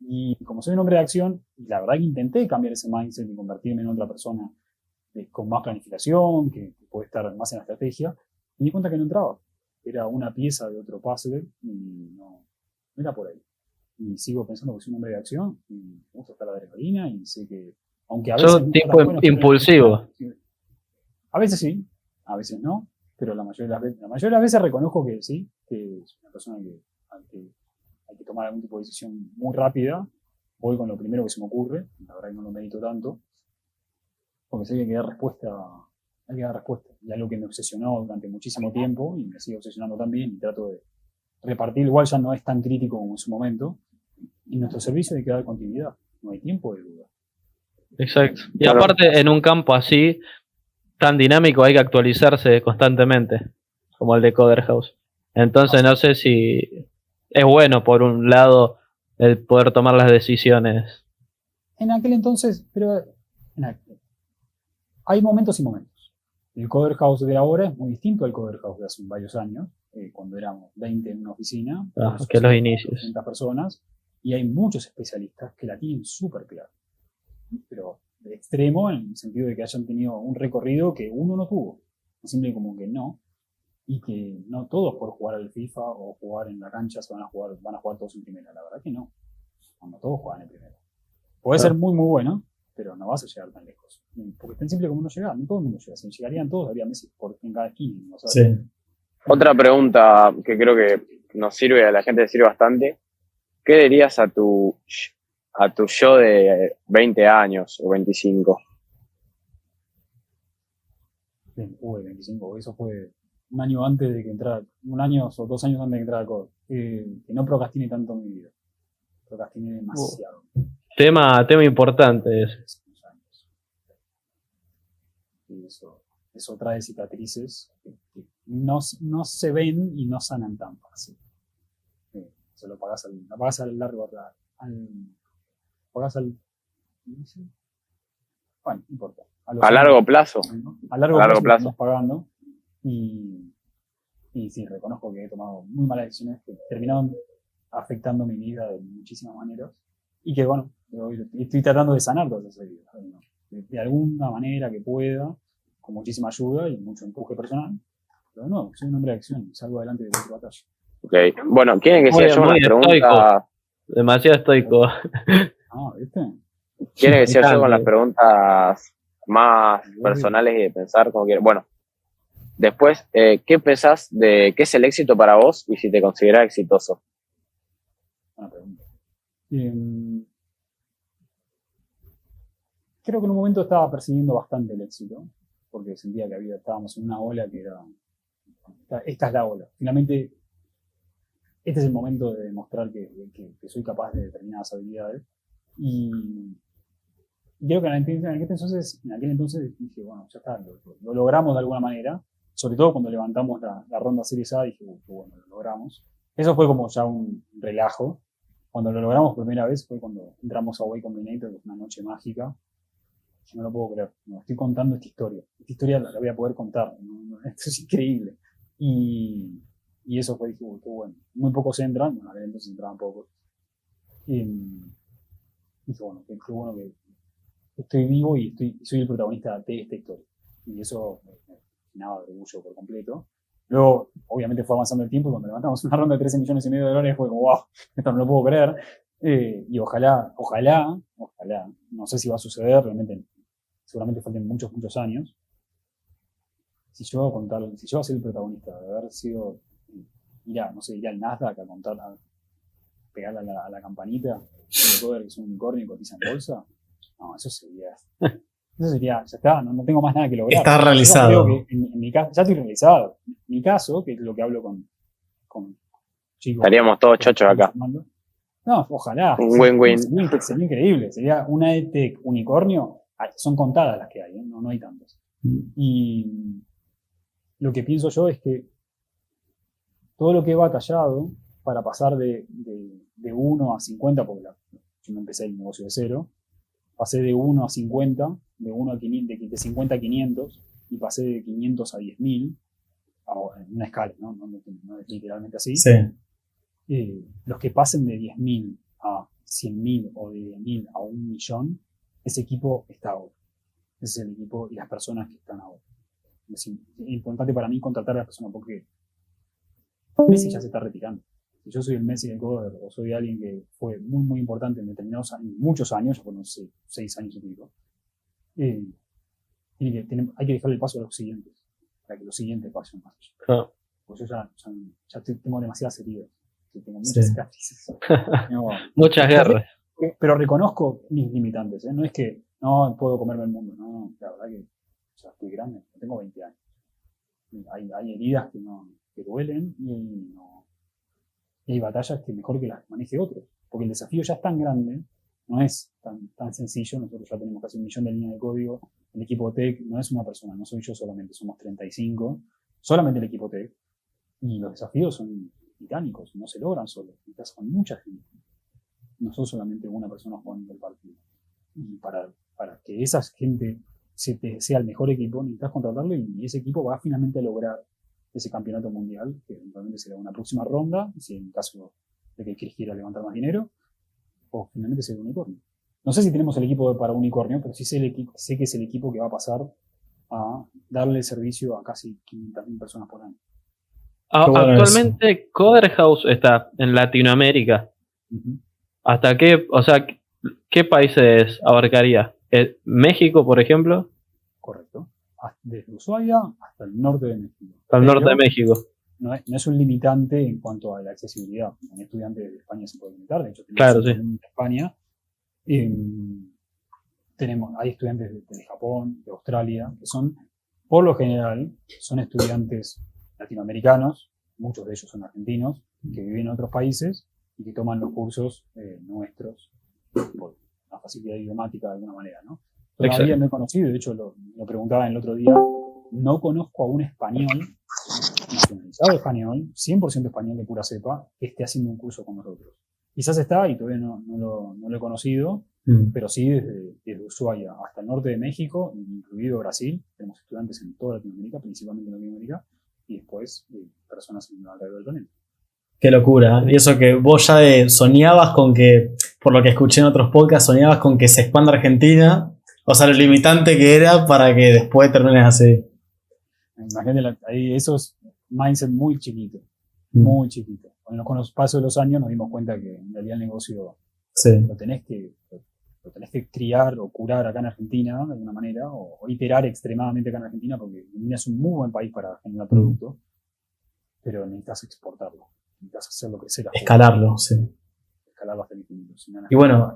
Y como soy un hombre de acción, la verdad que intenté cambiar ese mindset y convertirme en otra persona con más planificación, que puede estar más en la estrategia, me di cuenta que no entraba. Era una pieza de otro puzzle y no era por ahí. Y sigo pensando que soy un hombre de acción y me gusta estar la adrenalina y sé que, aunque a veces... Yo tipo impulsivo. A veces sí, a veces no, pero la mayoría de las veces reconozco que sí, que es una persona que hay que tomar algún tipo de decisión muy rápida. Voy con lo primero que se me ocurre, la verdad que no lo medito tanto, porque sé que hay que dar respuesta. Y algo que me obsesionó durante muchísimo tiempo y me sigue obsesionando también, y trato de repartir, igual ya no es tan crítico como en su momento. Y nuestro servicio hay que dar continuidad, no hay tiempo de duda. Exacto. Y aparte, en un campo así, tan dinámico, hay que actualizarse constantemente, como el de Coder House. Entonces no sé si es bueno, por un lado, el poder tomar las decisiones. En aquel entonces, pero hay momentos y momentos. El Coder House de ahora es muy distinto al Coder House de hace varios años, cuando éramos 20 en una oficina, Que los inicios. 200 personas, y hay muchos especialistas que la tienen súper clara. Pero de extremo, en el sentido de que hayan tenido un recorrido que uno no tuvo. Simple como que no. Y que no todos por jugar al FIFA o jugar en la cancha van a jugar todos en primera. La verdad que no. No todos juegan en primera. Puede ser muy, muy bueno, pero no vas a llegar tan lejos. Porque es tan simple como no llegar. No todo el mundo llega. Si llegarían todos, habría Messi en cada esquina. ¿No? Sí. Otra pregunta que creo que nos sirve, a la gente le sirve bastante. ¿Qué dirías a tu yo de 20 años o 25? 25, eso fue un año antes de que entrara, 1 año o 2 años antes de que entrara al COD. Que no procrastiné tanto en mi vida. Procrastiné demasiado. Tema importante ese. Y eso trae cicatrices que no se ven y no sanan tan fácil. Se lo pagas al largo, pagas al... Bueno, no importa. ¿A largo plazo? A largo plazo estamos pagando. Y Y sí, reconozco que he tomado muy malas decisiones que terminaron afectando mi vida de muchísimas maneras. Y que bueno, hoy estoy tratando de sanar todas esas heridas, ¿no? De alguna manera que pueda, con muchísima ayuda y mucho empuje personal. Pero no, soy un hombre de acción, salgo adelante de cualquier batalla. Ok, bueno, ¿quieren que siga yo con Muy las estoico. preguntas? Demasiado estoico. Ah, ¿viste? ¿Quieren que siga yo con las Picante. preguntas más personales y de pensar como quieran? Bueno, después, ¿qué pensás de qué es el éxito para vos y si te considerás exitoso? Buena pregunta. Creo que en un momento estaba persiguiendo bastante el éxito, porque sentía que estábamos en una ola que era, esta es la ola. Finalmente, este es el momento de demostrar que soy capaz de determinadas habilidades. Y creo que en aquel entonces dije, bueno, ya está, lo logramos de alguna manera, sobre todo cuando levantamos la ronda Series A, dije, bueno, lo logramos. Eso fue como ya un relajo. Cuando lo logramos por primera vez fue cuando entramos a Way Combinator, que fue una noche mágica. Yo no lo puedo creer. No, estoy contando esta historia. Esta historia la voy a poder contar. Esto es increíble. Y eso fue, dije, qué bueno. Muy pocos entran, bueno, entonces entraban pocos. Y dije, bueno, qué bueno que estoy vivo y soy el protagonista de esta historia. Y eso me llenaba de orgullo por completo. Luego, obviamente fue avanzando el tiempo y cuando levantamos una ronda de $13,5 millones fue como, wow, esto no lo puedo creer. Y ojalá, no sé si va a suceder, realmente seguramente falten muchos, muchos años. Si yo voy a ser el protagonista de haber sido, ir al Nasdaq a contar, a pegarle a la campanita, que es un unicornio y cotiza en bolsa, no, eso sería, ya está, no tengo más nada que lograr. Está realizado. Yo creo que en mi caso, ya estoy realizado. En mi caso, que es lo que hablo con chicos. Estaríamos todos chochos acá. No, ojalá. Un win-win. Sería increíble. Sería una EdTech unicornio. Son contadas las que hay, no hay tantas. Y lo que pienso yo es que todo lo que he batallado para pasar de 1 a 50, porque yo no empecé el negocio de cero, pasé de 1 a 50, de 1 a 500, de 50 a 500, y pasé de 500 a 10.000, en una escala, ¿no? No es literalmente así. Sí. Los que pasen de 10.000 a 100.000 o de 10.000 a 1.000.000, ese equipo está ahora. Ese es el equipo y las personas que están ahora. Es importante para mí contratar a las personas porque Messi ya se está retirando. Si yo soy el Messi del Coder o soy alguien que fue muy, muy importante en determinados años, muchos años, no sé, 6 años y pico, hay que dejarle el paso a los siguientes, para que los siguientes pasen más. Ah. Pues yo ya tengo demasiadas heridas. Tengo muchas cicatrices. Muchas guerras. Pero reconozco mis limitantes. No es que no puedo comerme el mundo. No, la verdad que ya estoy grande. Tengo 20 años. Hay heridas que duelen y hay batallas que mejor que las maneje otro. Porque el desafío ya es tan grande, no es tan sencillo. Nosotros ya tenemos casi 1 millón de líneas de código. El equipo tech no es una persona, no soy yo solamente, somos 35. Solamente el equipo tech. Y los desafíos son titánicos, no se logran solos, necesitas con mucha gente. No sos solamente una persona jugando el partido. Y para que esa gente sea el mejor equipo, necesitas contratarlo y ese equipo va finalmente a lograr ese campeonato mundial, que eventualmente será una próxima ronda, si en caso de que Chris quiera levantar más dinero, o finalmente será un unicornio. No sé si tenemos el equipo para unicornio, pero sí sé que es el equipo que va a pasar a darle servicio a casi 500.000 personas por año. Actualmente Coder House está en Latinoamérica. Uh-huh. ¿Hasta qué países abarcaría? ¿México, por ejemplo? Correcto. Desde Ushuaia hasta el norte de México. Hasta el norte de México. No es un limitante en cuanto a la accesibilidad. Un estudiante de España se puede limitar. De hecho, claro, sí. En España hay estudiantes de Japón, de Australia, que son, por lo general, son estudiantes latinoamericanos, muchos de ellos son argentinos, que viven en otros países y que toman los cursos nuestros por la facilidad idiomática de alguna manera, ¿no? Todavía no he conocido, de hecho lo preguntaba el otro día, no conozco a un español, nacionalizado español, 100% español de pura cepa, que esté haciendo un curso con nosotros. Quizás está y todavía no lo he conocido, pero sí desde Ushuaia hasta el norte de México, incluido Brasil, tenemos estudiantes en toda Latinoamérica, principalmente en Latinoamérica, y después personas alrededor del planeta. Qué locura. Y eso que vos ya soñabas con que, por lo que escuché en otros podcasts, soñabas con que se expanda Argentina, o sea, lo limitante que era para que después termines así. Imagínate, ahí eso es mindset muy chiquito, muy chiquito. Con los pasos de los años nos dimos cuenta que en realidad el negocio lo tenés que criar o curar acá en Argentina de alguna manera, o iterar extremadamente acá en Argentina, porque Argentina es un muy buen país para generar producto, pero necesitas exportarlo, necesitas hacerlo crecer. Escalarlo, sí. Escalarlo hasta el infinito. Y bueno,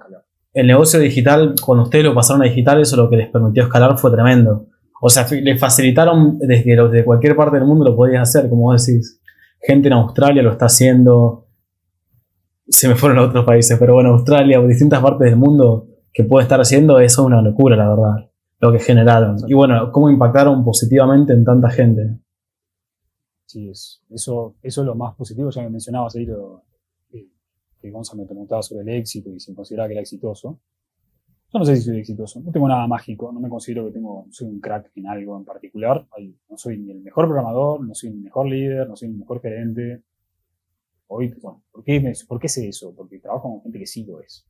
el negocio digital, cuando ustedes lo pasaron a digital, eso lo que les permitió escalar fue tremendo. O sea, les facilitaron desde cualquier parte del mundo lo podías hacer, como vos decís. Gente en Australia lo está haciendo. Se me fueron a otros países, pero bueno, Australia o distintas partes del mundo que puede estar haciendo, eso es una locura, la verdad. Lo que generaron. Y bueno, cómo impactaron positivamente en tanta gente. Sí, eso es lo más positivo. Ya me mencionabas ahí que Gonzalo me preguntaba sobre el éxito y si consideraba que era exitoso. Yo no sé si soy exitoso, no tengo nada mágico, no me considero que soy un crack en algo en particular. No soy ni el mejor programador, no soy el mejor líder, no soy el mejor gerente. Hoy, bueno, ¿por qué sé eso? Porque trabajo con gente que sí lo es,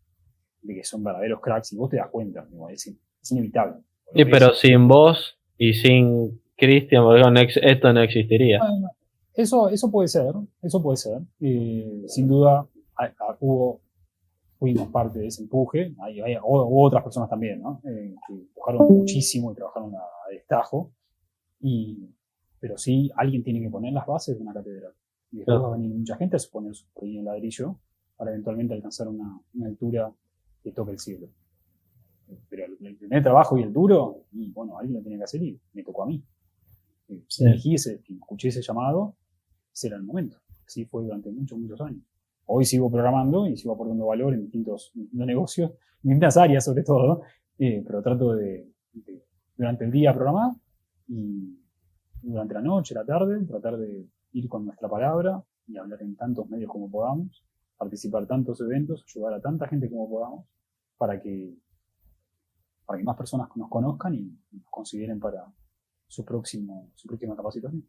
de que son verdaderos cracks y vos te das cuenta, es inevitable. Sí, pero sin vos y sin Cristian, esto no existiría. Bueno, eso puede ser. Sin duda fuimos parte de ese empuje. Hubo otras personas también, ¿no? Que empujaron muchísimo y trabajaron a destajo. Pero sí, alguien tiene que poner las bases de una catedral. Y después va a venir mucha gente a poner su pequeño ladrillo para eventualmente alcanzar una altura que toque el cielo. Pero el primer trabajo y el duro, y bueno, alguien lo tenía que hacer y me tocó a mí. Sí. Escuché ese llamado, ese era el momento. Así fue durante muchos, muchos años. Hoy sigo programando y sigo aportando valor en distintos negocios, en distintas áreas sobre todo, ¿no? Pero trato de durante el día programar y durante la noche, la tarde, tratar de ir con nuestra palabra y hablar en tantos medios como podamos, participar en tantos eventos, ayudar a tanta gente como podamos para que más personas nos conozcan y nos consideren para su próxima capacitación.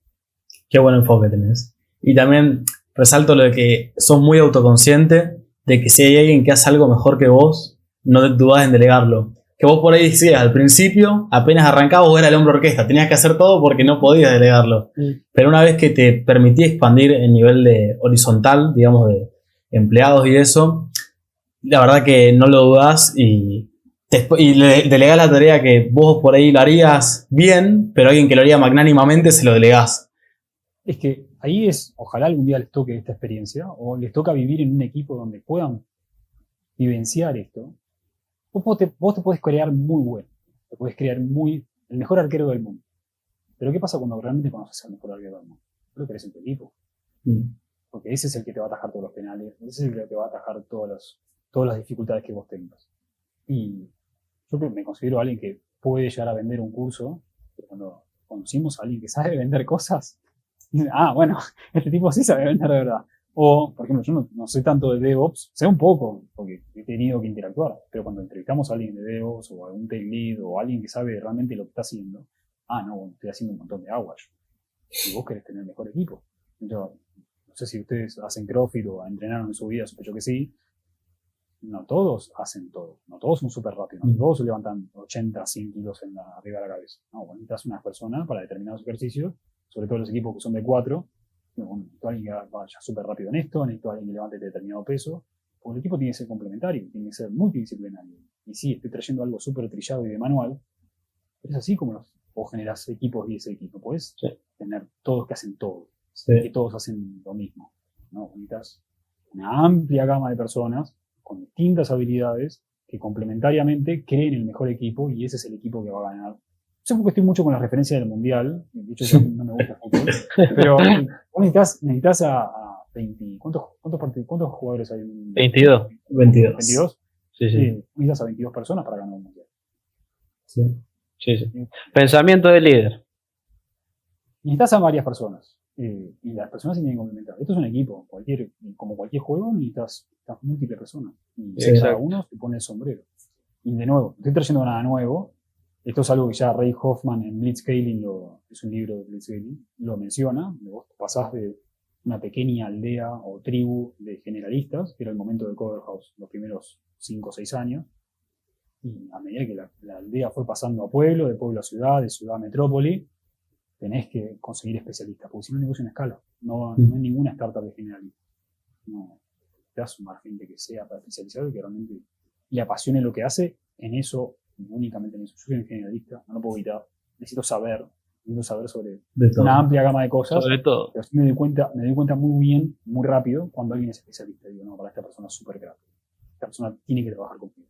Qué buen enfoque tenés. Y también resalto lo de que sos muy autoconsciente de que si hay alguien que hace algo mejor que vos, no dudás en delegarlo. Que vos por ahí decías, al principio, apenas arrancabas, vos eras el hombro orquesta, tenías que hacer todo porque no podías delegarlo. Pero una vez que te permití expandir el nivel de horizontal, digamos, de empleados y eso, la verdad que no lo dudás y delegás la tarea que vos por ahí lo harías bien, pero alguien que lo haría magnánimamente se lo delegás. Es que ahí ojalá algún día les toque esta experiencia o les toca vivir en un equipo donde puedan vivenciar esto. Vos te podés crear muy bueno, te podés crear el mejor arquero del mundo. Pero ¿qué pasa cuando realmente conoces al mejor arquero del mundo? Lo querés en tu equipo. Porque ese es el que te va a atajar todos los penales, ese es el que te va a atajar todas las dificultades que vos tengas. Y yo me considero alguien que puede llegar a vender un curso, pero cuando conocimos a alguien que sabe vender cosas, bueno, este tipo sí sabe vender de verdad. O, por ejemplo, yo no sé tanto de DevOps, sé un poco, porque he tenido que interactuar, pero cuando entrevistamos a alguien de DevOps o a un Tech Lead o a alguien que sabe realmente lo que está haciendo, bueno, estoy haciendo un montón de agua yo. Y vos querés tener el mejor equipo. Yo, no sé si ustedes hacen CrossFit o entrenaron en su vida, sospecho que sí. No todos hacen todo, no todos son súper rápidos, no todos se levantan 80, 100 kilos arriba de la cabeza. No, necesitas unas personas para determinados ejercicios, sobre todo los equipos que son de 4. Necesito alguien que vaya súper rápido en esto, necesito alguien que levante determinado peso, porque el equipo tiene que ser complementario, tiene que ser multidisciplinario. Y sí, estoy trayendo algo súper trillado y de manual, pero es así como vos generás equipos y ese equipo. Podés tener todos que hacen todo, que todos hacen lo mismo. No, necesitas una amplia gama de personas con distintas habilidades que complementariamente creen el mejor equipo y ese es el equipo que va a ganar. Yo porque estoy mucho con la referencia del mundial, de hecho no me gusta el fútbol, pero vos necesitas a 20, ¿cuántos jugadores hay? 22. 22. Sí. Necesitas a 22 personas para ganar un mundial. Sí. Pensamiento de líder. Necesitas a varias personas. Y las personas se tienen que complementar. Esto es un equipo. Como cualquier juego, necesitas múltiples personas. Y cada uno se pone el sombrero. Y de nuevo, estoy trayendo nada nuevo. Esto es algo que ya Ray Hoffman en Blitzscaling, es un libro de Blitzscaling, lo menciona. Vos pasás de una pequeña aldea o tribu de generalistas, que era el momento de Cover House, los primeros 5 o 6 años, y a medida que la aldea fue pasando a pueblo, de pueblo a ciudad, de ciudad a metrópoli, tenés que conseguir especialistas, porque si no el negocio no escala. No hay ninguna startup de generalista. No, te vas a sumar gente que sea para especializado y que realmente le apasione lo que hace en eso, únicamente en eso. Yo soy un generalista, no lo puedo evitar. Necesito saber sobre una amplia gama de cosas. Sobre todo. Pero sí me doy cuenta muy bien, muy rápido, cuando alguien es especialista. Digo, no, para esta persona es súper crack. Esta persona tiene que trabajar conmigo.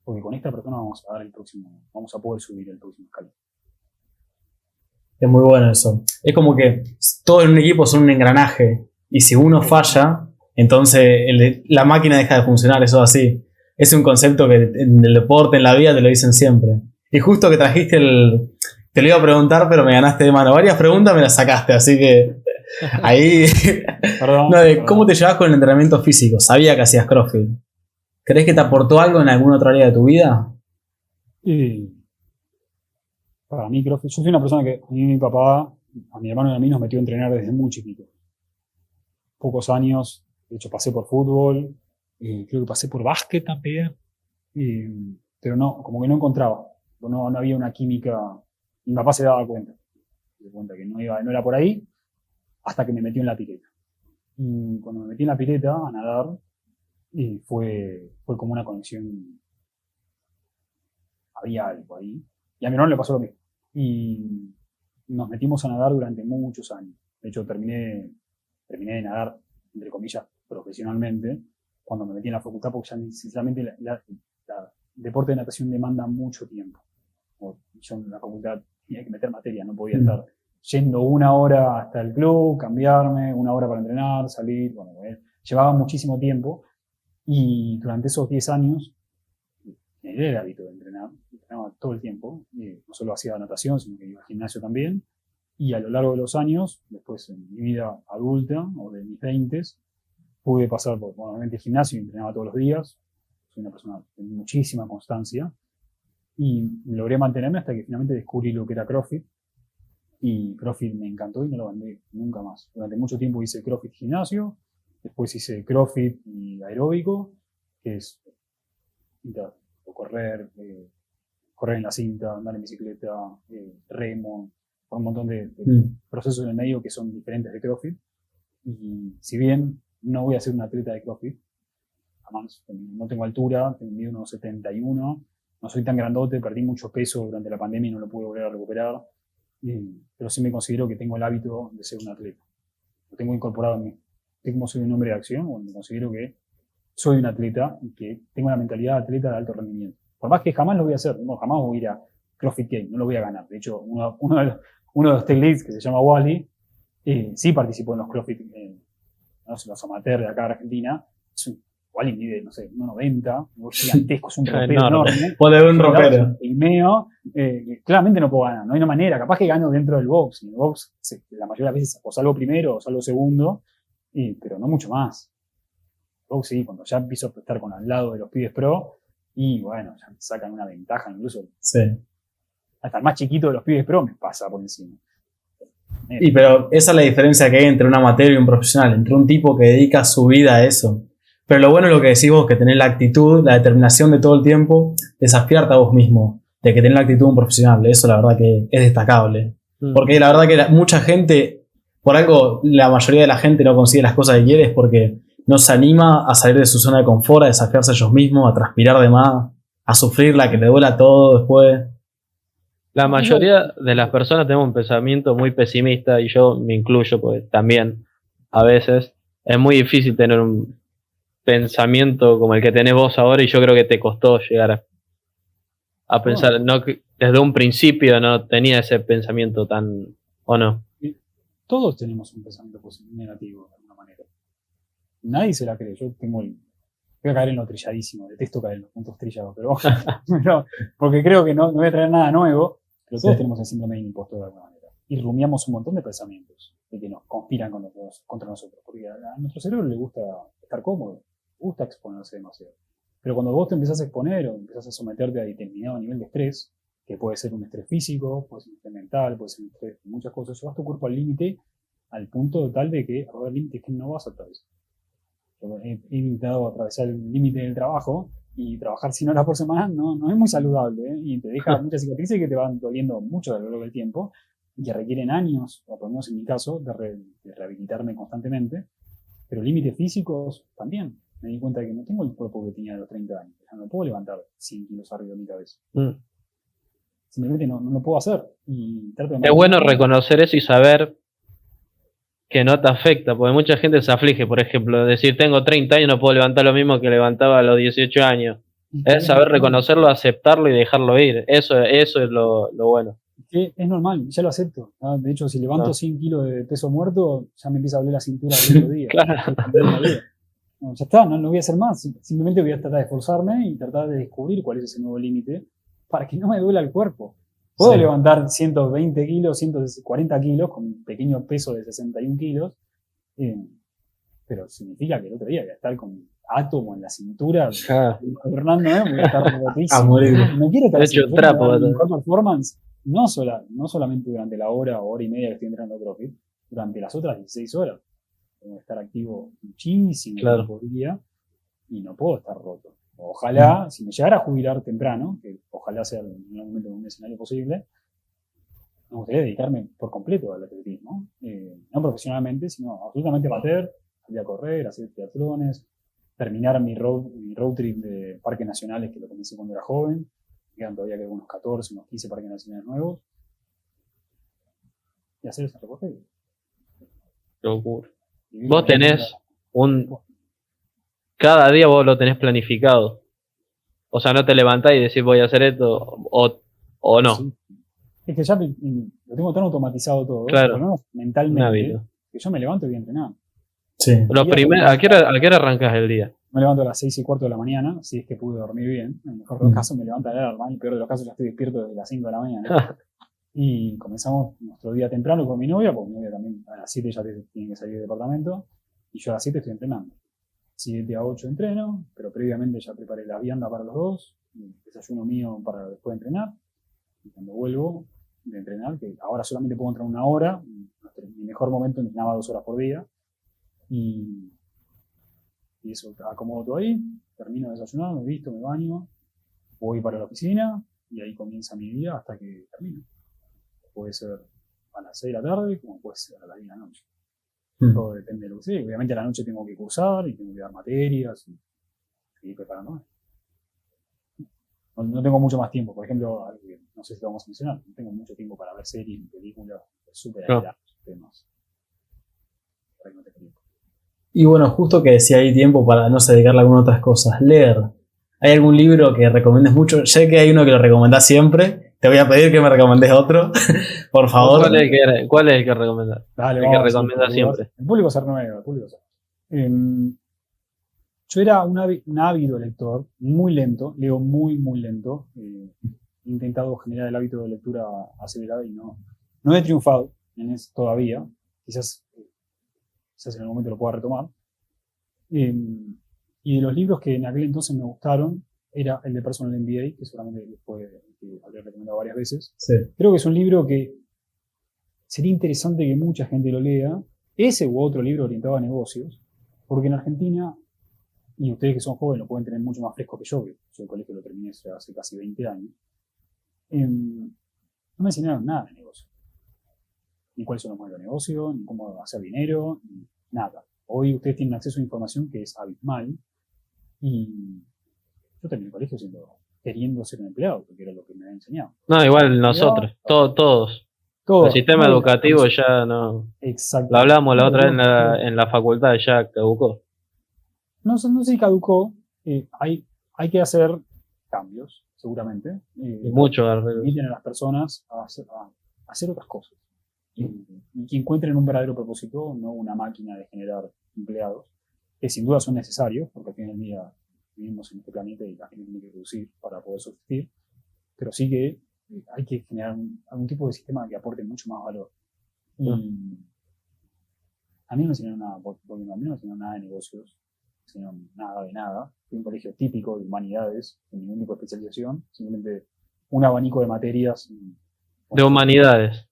Porque con esta persona vamos a poder subir el próximo escalón. Es muy bueno eso. Es como que todos en un equipo son un engranaje. Y si uno falla, entonces la máquina deja de funcionar. Eso es así. Es un concepto que en el deporte, en la vida, te lo dicen siempre. Y justo que trajiste te lo iba a preguntar, pero me ganaste de mano. Varias preguntas me las sacaste, así que ahí... Perdón. ¿Cómo te llevas con el entrenamiento físico? Sabía que hacías CrossFit. ¿Crees que te aportó algo en alguna otra área de tu vida? Para mí, CrossFit, yo soy una persona que a mí mi papá, a mi hermano y a mí nos metió a entrenar desde muy chiquito. Pocos años, de hecho pasé por fútbol, creo que pasé por básquet también, pero no, como que no encontraba, no había una química. Mi papá se daba cuenta que no era por ahí, hasta que me metió en la pileta. Y cuando me metí en la pileta a nadar, fue como una conexión, había algo ahí. Y a mi hermano le pasó lo mismo. Y nos metimos a nadar durante muchos años. De hecho, terminé de nadar, entre comillas, profesionalmente, cuando me metí en la facultad, porque ya sinceramente el deporte de natación demanda mucho tiempo. Yo en la facultad tenía que meter materia, no podía estar yendo 1 hora hasta el club, cambiarme, 1 hora para entrenar, salir. Bueno, llevaba muchísimo tiempo. Y durante esos 10 años, generé el hábito de entrenar. Entrenaba todo el tiempo. No solo hacía natación, sino que iba al gimnasio también. Y a lo largo de los años, después en mi vida adulta, o de mis 20s, pude pasar por, obviamente, el gimnasio y entrenaba todos los días. Soy una persona de muchísima constancia. Y logré mantenerme hasta que finalmente descubrí lo que era CrossFit. Y CrossFit me encantó y no lo abandoné nunca más. Durante mucho tiempo hice CrossFit gimnasio. Después hice CrossFit y aeróbico, que es correr en la cinta, andar en bicicleta, remo, un montón de procesos en el medio que son diferentes de CrossFit. Y si bien no voy a ser un atleta de CrossFit, además no tengo altura, mido unos 71, no soy tan grandote, perdí mucho peso durante la pandemia y no lo pude volver a recuperar, pero sí me considero que tengo el hábito de ser un atleta. Lo tengo incorporado en mí. Como soy un hombre de acción, bueno, me considero que soy un atleta y que tengo una mentalidad de atleta de alto rendimiento. Por más que jamás lo voy a hacer, no, jamás voy a ir a CrossFit Game, no lo voy a ganar. De hecho, uno de los tech leads, que se llama Wally, sí participó en los CrossFit, los amateurs de acá de Argentina. Wally mide, no sé, 1,90, gigantesco, es un ropero enorme. Puede un ropero. Claramente no puedo ganar, no hay una manera. Capaz que gano dentro del box. En el box, la mayoría de las veces, o salgo primero o salgo segundo, pero no mucho más. Box sí, cuando ya empiezo a estar al lado de los pibes pro, y bueno, ya me sacan una ventaja, incluso. Sí. Hasta el más chiquito de los pibes pro me pasa por encima. Pero esa es la diferencia que hay entre un amateur y un profesional, entre un tipo que dedica su vida a eso. Pero lo bueno es lo que decís vos, que tenés la actitud, la determinación de todo el tiempo, desafiarte a vos mismo, de que tenés la actitud de un profesional. Eso la verdad que es destacable. Porque la verdad que mucha gente, por algo la mayoría de la gente no consigue las cosas que quiere, es porque no se anima a salir de su zona de confort, a desafiarse a ellos mismos, a transpirar de más, a sufrirla, que le duela todo después. La mayoría de las personas tenemos un pensamiento muy pesimista, y yo me incluyo, porque también a veces es muy difícil tener un pensamiento como el que tenés vos ahora, y yo creo que te costó llegar a pensar, no, que desde un principio no tenía ese pensamiento tan, ¿o no? Todos tenemos un pensamiento negativo de alguna manera. Nadie se la cree. Yo voy a caer en lo trilladísimo, detesto caer en los puntos trillados, pero porque creo que no voy a traer nada nuevo, pero todos tenemos el síndrome del impostor de alguna manera. Y rumiamos un montón de pensamientos de que nos conspiran contra nosotros, porque a nuestro cerebro le gusta estar cómodo, le gusta exponerse demasiado. Pero cuando vos te empezás a exponer o empezás a someterte a determinado nivel de estrés, que puede ser un estrés físico, puede ser un estrés mental, puede ser un estrés de muchas cosas. Llevas tu cuerpo al límite, al punto tal de que a haber límites que no vas a atravesar. Yo he intentado atravesar el límite del trabajo y trabajar 100 horas por semana no es muy saludable, ¿eh? Y te deja muchas cicatrices que te van doliendo mucho a lo largo del tiempo y que requieren años, o por lo menos en mi caso, de rehabilitarme constantemente. Pero límites físicos también. Me di cuenta de que no tengo el cuerpo que tenía a los 30 años. O sea, no puedo levantar 100 kilos arriba de mi cabeza. Simplemente no lo puedo hacer. Y trato de Es bueno reconocer eso y saber que no te afecta, porque mucha gente se aflige, por ejemplo, decir tengo 30 años y no puedo levantar lo mismo que levantaba a los 18 años. Es saber reconocerlo, aceptarlo y dejarlo ir. Eso es lo bueno. Que es normal, ya lo acepto. ¿No? De hecho, si levanto 100 kilos de peso muerto, ya me empieza a doler la cintura el otro día. Claro. No, ya está, no lo voy a hacer más. Simplemente voy a tratar de esforzarme y tratar de descubrir cuál es ese nuevo límite para que no me duela el cuerpo. Puedo levantar 120 kilos, 140 kilos con un pequeño peso de 61 kilos, pero significa que el otro día voy a estar con átomo en la cintura, Fernando, voy a estar rotísimo. No quiero estar así, mejor performance, no solamente durante la hora o hora y media que estoy entrenando CrossFit, durante las otras 16 horas. Tengo que estar activo muchísimo por día y no puedo estar roto. Ojalá, si me llegara a jubilar temprano, que ojalá sea en algún momento en un escenario posible, me gustaría dedicarme por completo al atletismo. No profesionalmente, sino absolutamente amateur, salir a correr, hacer triatlones, terminar mi road trip de parques nacionales que lo comencé cuando era joven. Me quedan todavía que unos 14, unos 15 parques nacionales nuevos. Y hacer ese recorrido. Locura. Vos tenés cada día vos lo tenés planificado. O sea, no te levantás y decís voy a hacer esto o no. Sí. Es que ya lo tengo tan automatizado todo, claro, por lo menos mentalmente, que yo me levanto y voy a entrenar. Sí. ¿A qué hora arrancas el día? Me levanto a las 6:15 de la mañana, si es que pude dormir bien. En el mejor de los casos me levanta la alarma, en el peor de los casos ya estoy despierto desde las 5 de la mañana. Y comenzamos nuestro día temprano con mi novia, porque mi novia también a las 7 ya tiene que salir del departamento, y yo a las 7 estoy entrenando. 7 a 8 entreno, pero previamente ya preparé la vianda para los dos, el desayuno mío para después de entrenar, y cuando vuelvo de entrenar, que ahora solamente puedo entrenar 1 hora, mi mejor momento entrenaba 2 horas por día, y eso, acomodo todo ahí, termino de desayunar, me visto, me baño, voy para la oficina, y ahí comienza mi día hasta que termino. Puede ser a las 6 de la tarde, como puede ser a las 10 de la noche. Todo depende de lo que sea. Obviamente a la noche tengo que cursar y tengo que dar materias y seguir preparando. No tengo mucho más tiempo. Por ejemplo, no sé si lo vamos a mencionar, no tengo mucho tiempo para ver series y películas súper aislados temas. Para que no te tiempo. Y bueno, justo que decía hay tiempo para, no sé, dedicarle a algunas otras cosas. Leer. ¿Hay algún libro que recomiendes mucho? Sé que hay uno que lo recomendás siempre. Te voy a pedir que me recomendes otro, por favor. ¿Cuál es el que recomendás? Dale, el que recomiendas siempre. El público se renueva, el público se renueva. Yo era un ávido lector, muy lento, leo muy, muy lento. He intentado generar el hábito de lectura acelerada y no he triunfado en eso todavía. Quizás en algún momento lo pueda retomar. Y de los libros que en aquel entonces me gustaron, era el de Personal MBA, que seguramente después habré recomendado varias veces. Sí. Creo que es un libro que sería interesante que mucha gente lo lea, ese u otro libro orientado a negocios, porque en Argentina, y ustedes que son jóvenes lo pueden tener mucho más fresco que yo el colegio lo terminé hace casi 20 años, no me enseñaron nada de negocio. Ni cuáles son los modelos de negocio, ni cómo hacer dinero, ni nada. Hoy ustedes tienen acceso a información que es abismal, y yo terminé el colegio queriendo ser un empleado, porque era lo que me habían enseñado. No, igual nosotros, todos. El sistema educativo ya no. Exacto. Lo hablamos la otra vez en la facultad, ya caducó. No sé si caducó. Hay que hacer cambios, seguramente. Mucho alrededor. Inviten a las personas a hacer otras cosas. Y que encuentren un verdadero propósito, no una máquina de generar empleados, que sin duda son necesarios, porque al fin del día vivimos en este planeta y la gente tiene que producir para poder subsistir, pero sí que hay que generar algún tipo de sistema que aporte mucho más valor. Y a mí no me enseñaron nada, porque a mí no me enseñaron nada de negocios, no me enseñaron nada de nada. Fui un colegio típico de humanidades, sin ningún tipo de especialización, simplemente un abanico de materias. De humanidades.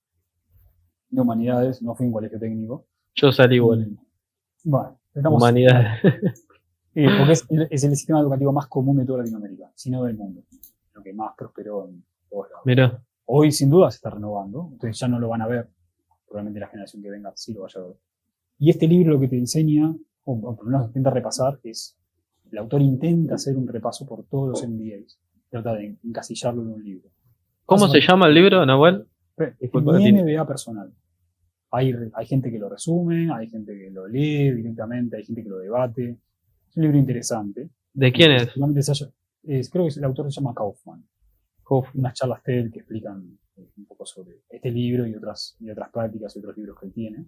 De humanidades, no fui en colegio técnico. Yo salí igual. Bueno, estamos. Humanidades. Porque es el sistema educativo más común de toda Latinoamérica, sino del mundo. Lo que más prosperó en todos lados. Mira. Hoy, sin duda, se está renovando. Entonces ya no lo van a ver. Probablemente la generación que venga sí lo vaya a ver. Y este libro lo que te enseña, o por lo menos intenta repasar, es el autor intenta hacer un repaso por todos los MBAs. Trata de encasillarlo en un libro. ¿Cómo se llama el libro, Nahuel? Mi MBA personal. Hay gente que lo resume, hay gente que lo lee directamente, hay gente que lo debate. Es un libro interesante. ¿De quién es? Creo que el autor se llama Kaufman. Unas charlas TED que explican un poco sobre este libro y otras prácticas y otros libros que él tiene.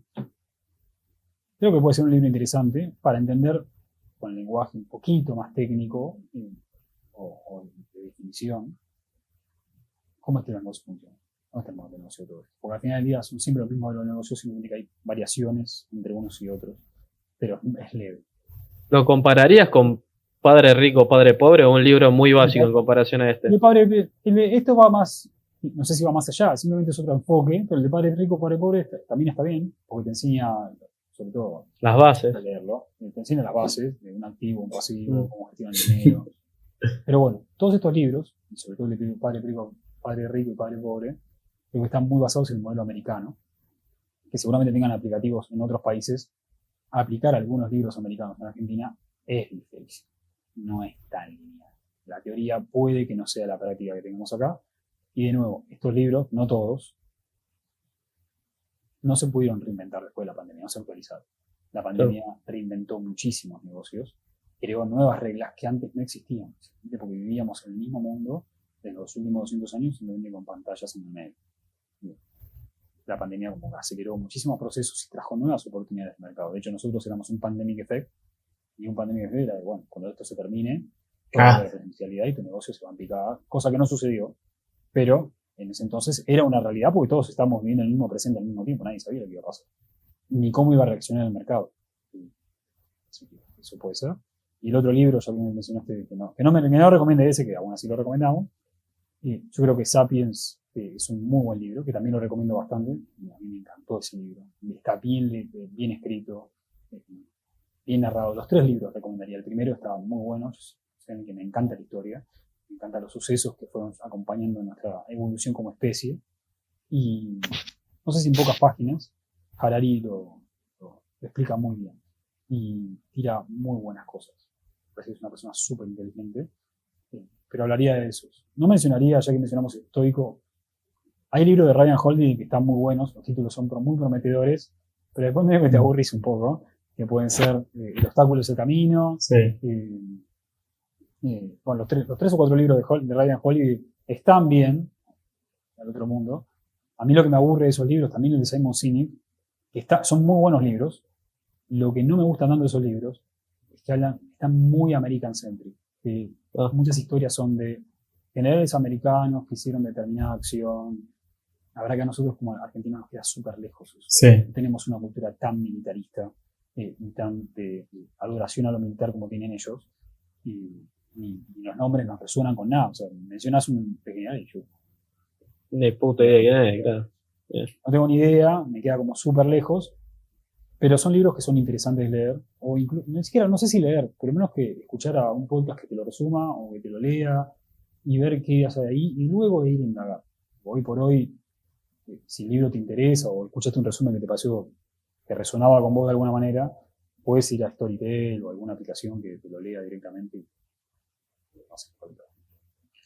Creo que puede ser un libro interesante para entender con el lenguaje un poquito más técnico o de definición cómo es que los negocios funcionan. ¿Cómo está el modelo de negocio todo esto? Porque al final del día son siempre los mismos de los negocios, simplemente que hay variaciones entre unos y otros, pero es leve. ¿Lo compararías con Padre Rico, Padre Pobre o un libro muy básico en comparación a este? Esto va más, no sé si va más allá, simplemente es otro enfoque, pero el de Padre Rico, Padre Pobre también está bien, porque te enseña, sobre todo, las bases. A leerlo, te enseña las bases de un activo, un pasivo, cómo gestionar el dinero. Pero bueno, todos estos libros, y sobre todo el de Padre Rico y Padre Pobre, creo que están muy basados en el modelo americano, que seguramente tengan aplicativos en otros países. Aplicar algunos libros americanos en Argentina es difícil. No es tan lineal. La teoría puede que no sea la práctica que tenemos acá. Y de nuevo, estos libros, no todos, no se pudieron reinventar después de la pandemia, no se actualizaron. La pandemia reinventó muchísimos negocios, creó nuevas reglas que antes no existían, porque vivíamos en el mismo mundo desde los últimos 200 años, simplemente con pantallas en el medio. La pandemia como que aceleró muchísimos procesos y trajo nuevas oportunidades de mercado. De hecho, nosotros éramos un pandemic effect, y un pandemic effect era de, bueno, cuando esto se termine, toda la presencialidad y tu negocio se va a picar, cosa que no sucedió, pero en ese entonces era una realidad porque todos estábamos viviendo el mismo presente al mismo tiempo, nadie sabía lo que iba a pasar, ni cómo iba a reaccionar el mercado. Eso puede ser. Y el otro libro, ya que me mencionaste que no recomiende ese, que aún así lo recomendamos, y yo creo que Sapiens es un muy buen libro, que también lo recomiendo bastante. A mí me encantó ese libro. Está bien escrito, bien narrado. Los 3 libros recomendaría. El primero estaba muy bueno, saben que me encanta la historia, me encantan los sucesos que fueron acompañando nuestra evolución como especie. Y no sé si en pocas páginas, Harari lo explica muy bien y tira muy buenas cosas. Parece que es una persona súper inteligente, pero hablaría de esos. No mencionaría, ya que mencionamos Estoico, hay libros de Ryan Holiday que están muy buenos, los títulos son muy prometedores, pero después medio que te aburrís un poco, que pueden ser El obstáculo es el camino. Sí. Bueno, los 3 o 4 libros de Ryan Holiday están bien, al otro mundo. A mí lo que me aburre de esos libros, también el de Simon Sinek, son muy buenos libros. Lo que no me gusta tanto de esos libros es que están muy American-centric. Muchas historias son de generales americanos que hicieron determinada acción. La verdad que a nosotros como argentinos nos queda súper lejos. Sí. Tenemos una cultura tan militarista y tan de adoración a lo militar como tienen ellos. Y los nombres nos resuenan con nada. O sea, mencionas un general y yo Ni puta idea quién es, claro. no tengo ni idea, me queda como súper lejos. Pero son libros que son interesantes de leer, o ni siquiera, no sé si leer, pero menos que escuchar a un podcast que te lo resuma o que te lo lea y ver qué hace de ahí y luego ir a indagar. Hoy por hoy, si el libro te interesa o escuchaste un resumen que te pareció que resonaba con vos de alguna manera, puedes ir a Storytel o alguna aplicación que te lo lea directamente. No sé,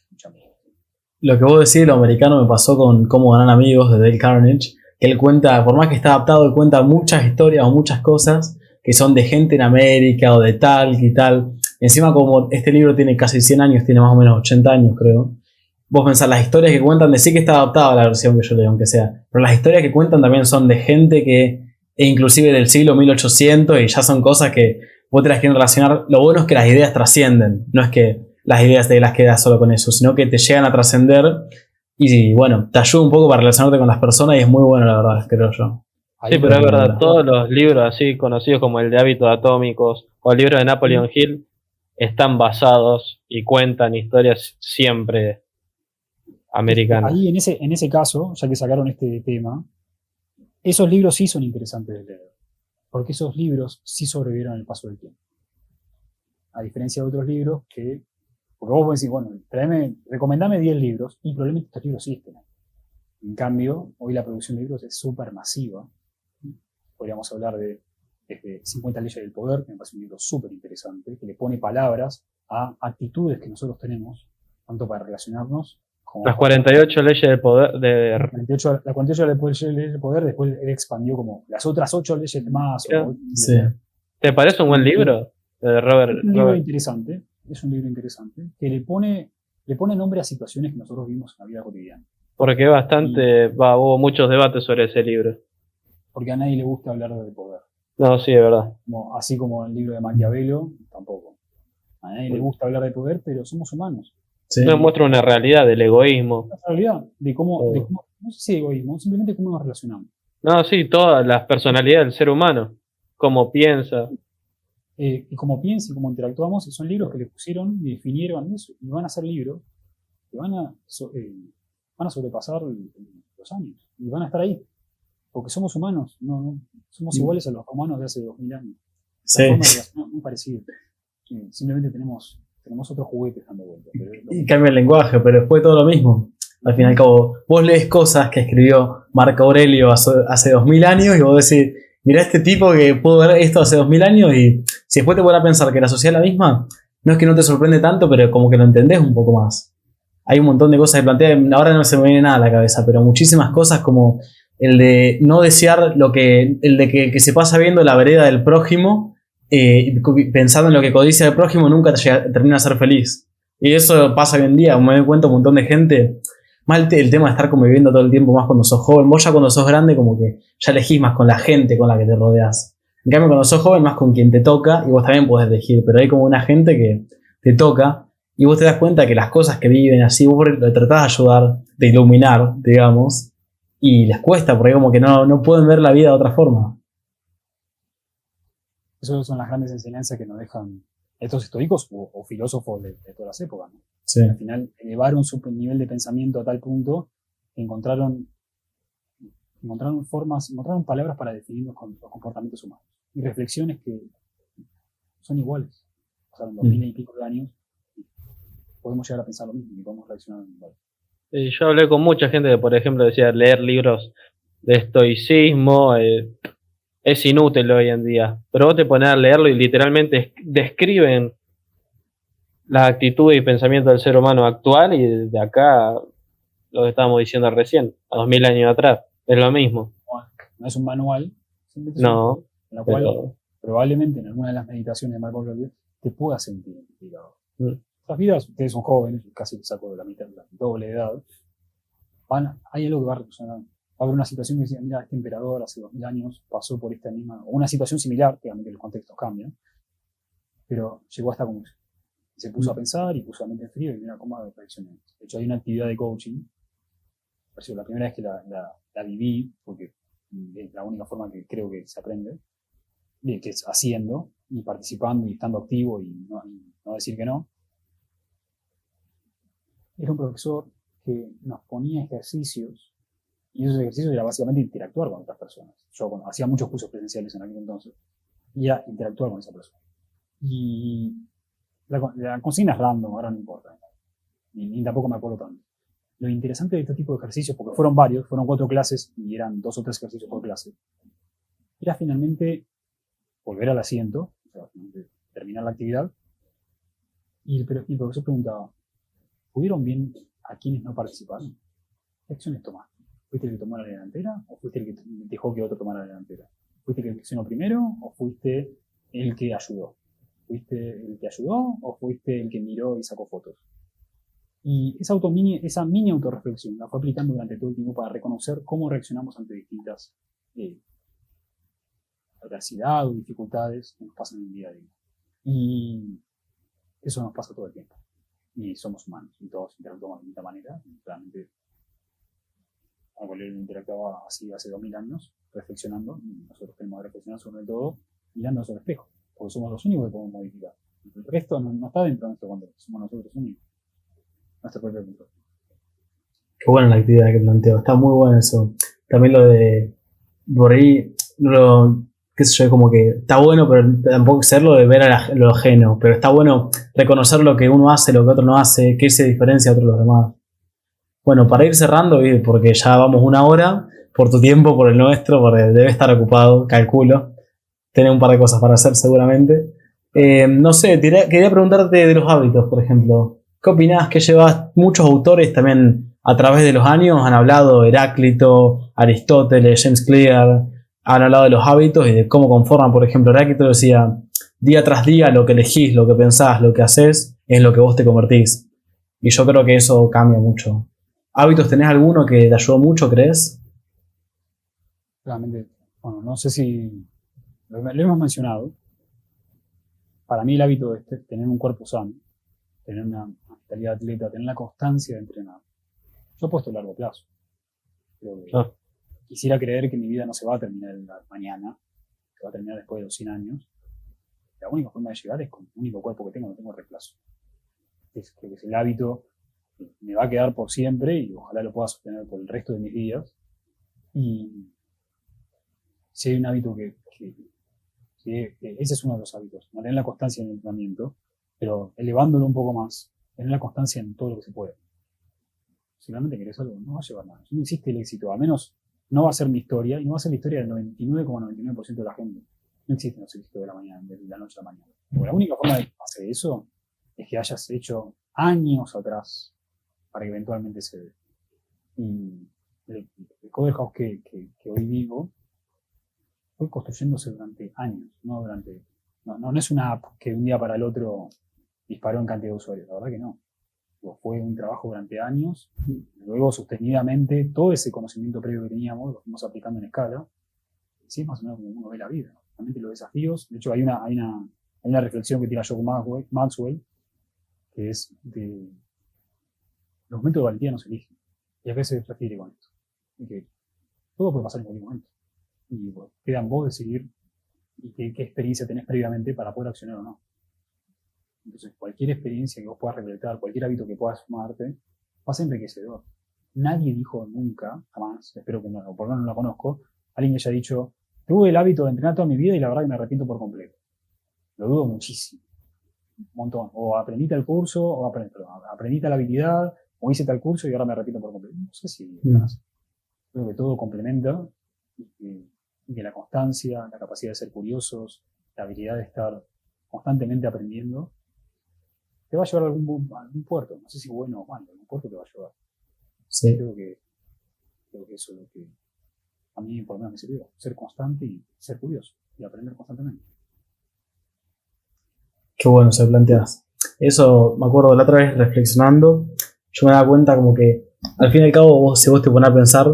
mucha mierda. Lo que vos decís, lo americano, me pasó con Cómo ganar amigos de Dale Carnegie. Él cuenta, por más que está adaptado, él cuenta muchas historias o muchas cosas que son de gente en América o de tal y tal. Encima, como este libro tiene casi 100 años, tiene más o menos 80 años, creo. Vos pensás, las historias que cuentan, de sí que está adaptada a la versión que yo leo, aunque sea. Pero las historias que cuentan también son de gente que, e inclusive del siglo 1800, y ya son cosas que vos te las quieren relacionar. Lo bueno es que las ideas trascienden. No es que las ideas te las quedas solo con eso, sino que te llegan a trascender. Y bueno, te ayuda un poco para relacionarte con las personas y es muy bueno, la verdad, creo yo. Sí, pero es verdad, todos los libros así conocidos como el de Hábitos Atómicos o el libro de Napoleon Hill están basados y cuentan historias siempre americana. Ahí en ese caso, ya que sacaron este tema, esos libros sí son interesantes de leer, porque esos libros sí sobrevivieron el paso del tiempo. A diferencia de otros libros que, porque vos podés decir, bueno, recomendame 10 libros, y probablemente estos libros sí estén. En cambio, hoy la producción de libros es súper masiva. Podríamos hablar de 50 leyes del poder, que me parece un libro súper interesante, que le pone palabras a actitudes que nosotros tenemos, tanto para relacionarnos como... Las 48 leyes del poder La 48 leyes del poder, después él expandió como las otras 8 leyes más. Sí. ¿Te parece un buen libro? De Robert. Es un libro interesante, que le pone nombre a situaciones que nosotros vivimos en la vida cotidiana. Porque hubo muchos debates sobre ese libro. Porque a nadie le gusta hablar de poder. No, sí, es verdad. Así como el libro de Maquiavelo, tampoco. A nadie le gusta hablar de poder, pero somos humanos. Sí. Nos muestra una realidad del egoísmo. Una realidad de cómo, no sé si egoísmo, simplemente cómo nos relacionamos. No, sí, todas las personalidades del ser humano. Cómo piensa. Y cómo piensa y cómo interactuamos, y son libros que le pusieron y definieron eso, y van a ser libros que van a sobrepasar los años, y van a estar ahí, porque somos humanos, no somos iguales a los humanos de hace 2000 años. Sí. La forma de relacionar es muy parecida. Simplemente tenemos otros juguetes dando vueltas. Y cambia el lenguaje, pero después todo lo mismo. Al fin y al cabo, vos lees cosas que escribió Marco Aurelio hace 2000 años y vos decís, mirá este tipo que pudo ver esto hace 2000 años, y si después te vuelves a pensar que la sociedad es la misma, no es que no te sorprende tanto, pero como que lo entendés un poco más. Hay un montón de cosas que plantea, ahora no se me viene nada a la cabeza, pero muchísimas cosas como el de no desear el de que se pasa viendo la vereda del prójimo, pensando en lo que codicia el prójimo, nunca termina de ser feliz. Y eso pasa hoy en día, me doy cuenta un montón de gente. Más el tema de estar conviviendo todo el tiempo, más cuando sos joven. Vos ya cuando sos grande como que ya elegís más con la gente con la que te rodeas. En cambio cuando sos joven más con quien te toca, y vos también podés elegir, pero hay como una gente que te toca y vos te das cuenta que las cosas que viven así, vos le tratás de ayudar, de iluminar, digamos, y les cuesta porque como que no pueden ver la vida de otra forma. Esas son las grandes enseñanzas que nos dejan estos históricos o filósofos de todas las épocas, ¿no? Sí. Al final elevaron su nivel de pensamiento a tal punto que encontraron palabras para definir los comportamientos humanos y reflexiones que son iguales. Pasaron 2000 y pico de años y podemos llegar a pensar lo mismo y podemos reaccionar igual. Yo hablé con mucha gente que, por ejemplo, decía leer libros de estoicismo es inútil hoy en día. Pero vos te pones a leerlo y literalmente describen la actitud y pensamiento del ser humano actual, y de acá lo que estábamos diciendo recién, a 2000 años atrás, es lo mismo. No es un manual, simplemente no, en la cual probablemente en alguna de las meditaciones de Marco Aurelio te puedas sentir identificado. Las vidas, ustedes son jóvenes, casi les saco de la mitad, la doble edad, hay algo que va a representar. Va a haber una situación que dice, mira, este emperador hace 2000 años pasó por esta misma, o una situación similar, obviamente los contextos cambian, pero llegó a esta conclusión. Y se puso a pensar y puso la mente en frío y mira cómo reaccioné. De hecho, hay una actividad de coaching, la primera vez que la viví, porque es la única forma que creo que se aprende, que es haciendo y participando y estando activo y no decir que no. Era un profesor que nos ponía ejercicios, y esos ejercicios era básicamente interactuar con otras personas. Yo hacía muchos cursos presenciales en aquel entonces, y era interactuar con esa persona. Y la consigna es random, ahora no importa, ni tampoco me acuerdo tanto. Lo interesante de este tipo de ejercicios, porque fueron 4 clases y eran 2 o 3 ejercicios por clase, era finalmente volver al asiento, o sea, terminar la actividad, y el profesor preguntaba, ¿pudieron bien a quienes no participaron? ¿Qué acciones tomaste? ¿Fuiste el que tomó la delantera o fuiste el que dejó que otro tomara la delantera? ¿Fuiste el que accionó primero o fuiste el que ayudó? ¿Fuiste el que ayudó o fuiste el que miró y sacó fotos? Y esa mini autorreflexión la fue aplicando durante todo el tiempo para reconocer cómo reaccionamos ante distintas adversidad o dificultades que nos pasan en el día a día. Y eso nos pasa todo el tiempo. Y somos humanos y todos interactuamos de distinta manera. Realmente, Marco Aurelio interactuaba así hace 2000 años, reflexionando, y nosotros tenemos que reflexionar sobre todo mirándonos al espejo, porque somos los únicos que podemos modificar. El resto no está dentro de nuestro control, somos nosotros únicos. Nuestro propio control. Qué buena la actividad que planteo, está muy bueno eso. También lo de, por ahí, qué sé yo, como que está bueno, pero tampoco serlo de ver a lo ajeno, pero está bueno reconocer lo que uno hace, lo que otro no hace, qué se diferencia a otros de los demás. Bueno, para ir cerrando, porque ya vamos 1 hora, por tu tiempo, por el nuestro, porque debe estar ocupado, calculo, tener un par de cosas para hacer seguramente. No sé, quería preguntarte de los hábitos, por ejemplo. ¿Qué opinás? ¿Qué llevas? Muchos autores también a través de los años han hablado, Heráclito, Aristóteles, James Clear, han hablado de los hábitos y de cómo conforman. Por ejemplo, Heráclito decía, día tras día lo que elegís, lo que pensás, lo que haces, es lo que vos te convertís. Y yo creo que eso cambia mucho. ¿Hábitos tenés alguno que te ayudó mucho, crees? Realmente, bueno, no sé si lo hemos mencionado. Para mí el hábito es tener un cuerpo sano, tener una mentalidad atleta, tener la constancia de entrenar. Yo he puesto a largo plazo. Quisiera creer que mi vida no se va a terminar mañana, que va a terminar después de los 100 años. La única forma de llegar es con el único cuerpo que tengo, no tengo reemplazo. Creo que es el hábito me va a quedar por siempre y ojalá lo pueda sostener por el resto de mis días. Y si hay un hábito que ese es uno de los hábitos, mantener la constancia en el entrenamiento, pero elevándolo un poco más, tener la constancia en todo lo que se puede. Si realmente querés algo, no va a llevar nada. No existe el éxito, a menos no va a ser mi historia, y no va a ser la historia del 99,99% de la gente. No existen los éxitos de la noche a la mañana. Porque la única forma de hacer eso es que hayas hecho años atrás para que eventualmente se dé. Y el Coder House que hoy vivo fue construyéndose durante años, no es una app que de un día para el otro disparó en cantidad de usuarios, la verdad que no. Fue un trabajo durante años, luego sostenidamente todo ese conocimiento previo que teníamos lo fuimos aplicando en escala, así es más o menos como uno ve la vida. Realmente los desafíos, de hecho hay una reflexión que tira John Maxwell, que es de los momentos de valentía no se eligen, y a veces se refiere con esto, y que todo puede pasar en cualquier momento. Y bueno, queda en vos decidir qué experiencia tenés previamente para poder accionar o no. Entonces, cualquier experiencia que vos puedas recolectar, cualquier hábito que puedas sumarte, va a ser enriquecedor. Nadie dijo nunca, jamás, espero que no, o por lo menos no la conozco, alguien que haya dicho, tuve el hábito de entrenar toda mi vida y la verdad que me arrepiento por completo. Lo dudo muchísimo. Un montón. O aprendí tal curso, o aprendí tal habilidad, o hice tal curso y ahora me arrepiento por completo. No sé si creo que todo complementa y que la constancia, la capacidad de ser curiosos, la habilidad de estar constantemente aprendiendo, te va a llevar a algún puerto. No sé si bueno o malo, algún puerto te va a llevar. Sí. Creo que eso es lo que a mí por lo menos me sirvió. Ser constante y ser curioso y aprender constantemente. Qué bueno se planteas. Eso me acuerdo la otra vez reflexionando, yo me daba cuenta como que al fin y al cabo si vos te pones a pensar,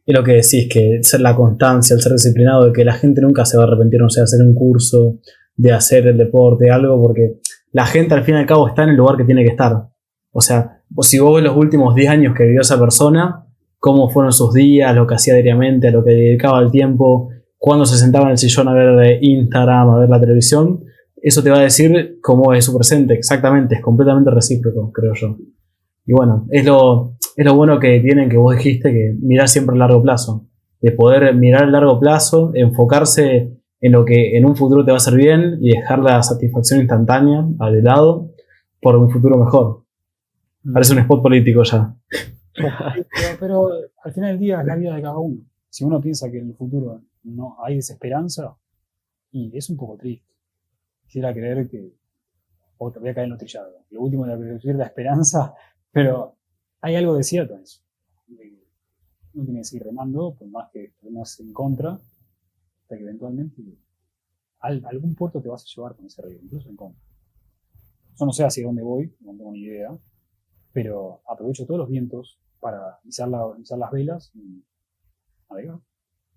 es lo que decís, que ser la constancia, el ser disciplinado, de que la gente nunca se va a arrepentir, no sé, de hacer un curso, de hacer el deporte, algo, porque la gente al fin y al cabo está en el lugar que tiene que estar. O sea, si vos ves los últimos 10 años que vivió esa persona, cómo fueron sus días, lo que hacía diariamente, a lo que dedicaba el tiempo, cuando se sentaba en el sillón a ver Instagram, a ver la televisión, eso te va a decir cómo es su presente, exactamente, es completamente recíproco, creo yo. Y bueno, es lo bueno que tienen, que vos dijiste, que mirar siempre a largo plazo, de poder mirar a largo plazo, enfocarse en lo que en un futuro te va a hacer bien y dejar la satisfacción instantánea al lado por un futuro mejor. Parece un spot político ya. Pero al final del día es la vida de cada uno. Si uno piensa que en el futuro no hay desesperanza, y es un poco triste. Quisiera creer que te voy a caer en lo trillado. Lo último es la esperanza, pero hay algo de cierto en eso. Uno tiene que seguir remando, por más que remas en contra, hasta que eventualmente algún puerto te vas a llevar con ese río, incluso en contra. Yo no sé hacia dónde voy, no tengo ni idea, pero aprovecho todos los vientos para izar las velas y navegar.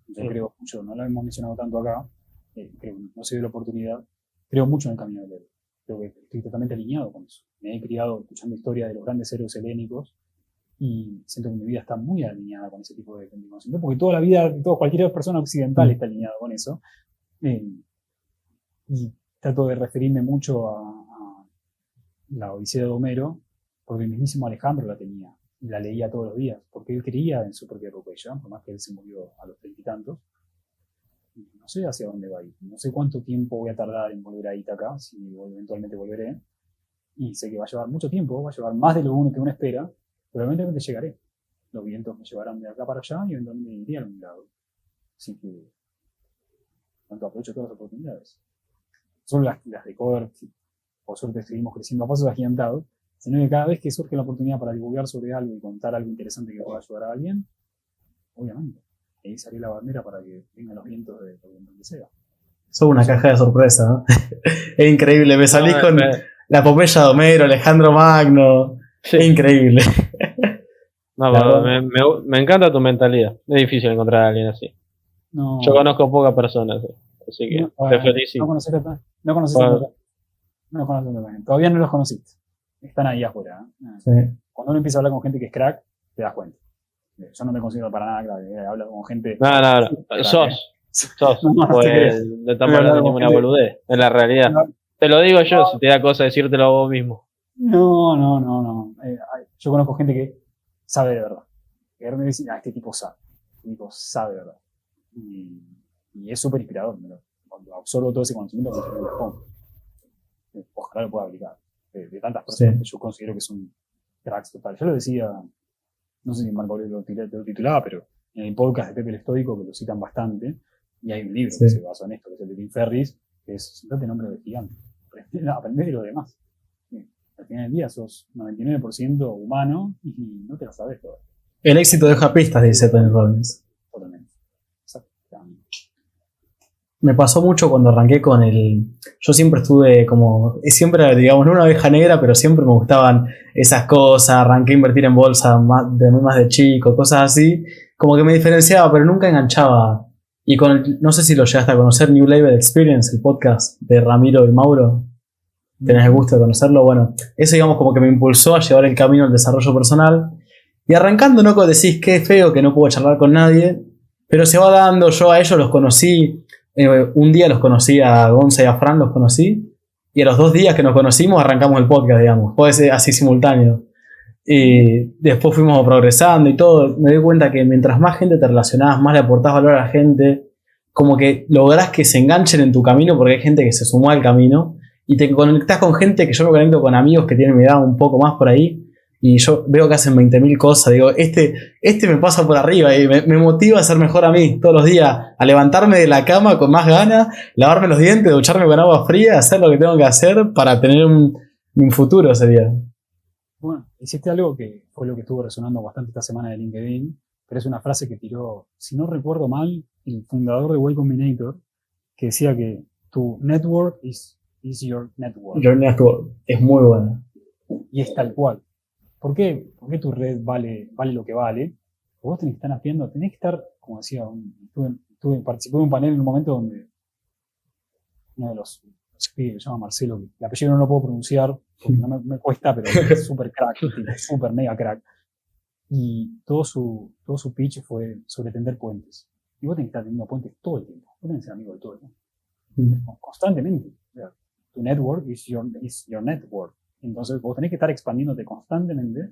Yo creo mucho, no lo hemos mencionado tanto acá, creo que no se dio la oportunidad, creo mucho en el camino del héroe. Creo que estoy totalmente alineado con eso. Me he criado escuchando historias de los grandes héroes helénicos y siento que mi vida está muy alineada con ese tipo de conocimiento, porque toda la vida, cualquier persona occidental está alineada con eso. Y trato de referirme mucho a la Odisea de Homero, porque el mismísimo Alejandro la tenía. la leía todos los días, porque él creía en su propia epopeya, por más que él se murió a los 30 y tantos. No sé hacia dónde va a ir, no sé cuánto tiempo voy a tardar en volver a Ítaca, si eventualmente volveré, y sé que va a llevar mucho tiempo, va a llevar más de lo que uno espera, pero eventualmente llegaré. Los vientos me llevarán de acá para allá y eventualmente iré a algún lado. Así que, tanto aprovecho todas las oportunidades. Son las de cover, por suerte seguimos creciendo a pasos agigantados, sino que cada vez que surge la oportunidad para divulgar sobre algo y contar algo interesante que pueda ayudar a alguien, obviamente, ahí salió la bandera para que vengan los vientos de donde sea. Sos una caja de sorpresa, ¿no? Es increíble, me salís con la epopeya de Homero, Alejandro Magno, Sí. es increíble. No, me encanta tu mentalidad. Es difícil encontrar a alguien así. No, Yo conozco pocas personas, así que te felicito. No conociste también. Todavía no los conociste. Están ahí afuera. Sí. Cuando uno empieza a hablar con gente que es crack, te das cuenta. Yo no me considero para nada crack. Hablo con gente. No. Crack, Sos. No Pues creas. no estamos hablando de ninguna boludez. Es la realidad. No. Te lo digo yo, si te da cosa decírtelo a vos mismo. No. Yo conozco gente que sabe de verdad. Que me dice, este tipo sabe. Este tipo sabe de verdad. Y es súper inspirador. Cuando absorbo todo ese conocimiento, me lo pongo. Ojalá lo pueda aplicar. De tantas personas que yo considero que son cracks total. Yo lo decía, no sé si Marco Aurelio lo titulaba, pero en el podcast de Pepe el Estoico, que lo citan bastante, y hay un libro que se basa en esto, que es el de Tim Ferriss, que es Sentate en nombre de gigante. Aprende de lo demás. Al final del día sos 99% humano y no te lo sabes todo. El éxito deja pistas, dice Tony Robbins. Totalmente. Exactamente. Me pasó mucho cuando arranqué con el... Yo siempre estuve siempre, digamos, no una oveja negra, pero siempre me gustaban esas cosas. Arranqué a invertir en bolsa más de chico, cosas así. Como que me diferenciaba, pero nunca enganchaba. Y no sé si lo llegaste a conocer, New Label Experience, el podcast de Ramiro y Mauro. ¿Tenés el gusto de conocerlo? Bueno, eso digamos como que me impulsó a llevar el camino al desarrollo personal. Y arrancando, ¿no? Decís que es feo, que no puedo charlar con nadie. Pero se va dando, yo a ellos los conocí. Un día los conocí a Gonza y a Fran, los conocí. Y a los 2 días que nos conocimos arrancamos el podcast, digamos. Puede ser así simultáneo. Y después fuimos progresando y todo. Me doy cuenta que mientras más gente te relacionás, más le aportás valor a la gente. Como que lográs que se enganchen en tu camino porque hay gente que se sumó al camino. Y te conectás con gente que yo me conecto con amigos que tienen mi edad un poco más por ahí. Y yo veo que hacen 20.000 cosas. Digo, este me pasa por arriba y me motiva a ser mejor a mí todos los días. A levantarme de la cama con más ganas, lavarme los dientes, ducharme con agua fría, hacer lo que tengo que hacer para tener un futuro sería. Bueno, hiciste algo que fue lo que estuvo resonando bastante esta semana de LinkedIn, pero es una frase que tiró, si no recuerdo mal, el fundador de Y Combinator, que decía que tu network is your network. Your network es muy buena. Y es tal cual. ¿Por qué tu red vale lo que vale? Vos tenés que estar haciendo, tenés que estar, como decía, participé de un panel en un momento donde uno de los pibes que se llama Marcelo, que el apellido no lo puedo pronunciar, porque no me cuesta, pero es súper crack, súper mega crack. Y todo su pitch fue sobre tender puentes. Y vos tenés que estar teniendo puentes todo el tiempo. Vos tenés que ser amigo de todo el tiempo. Constantemente. O sea, tu network is your network. Entonces vos tenés que estar expandiéndote constantemente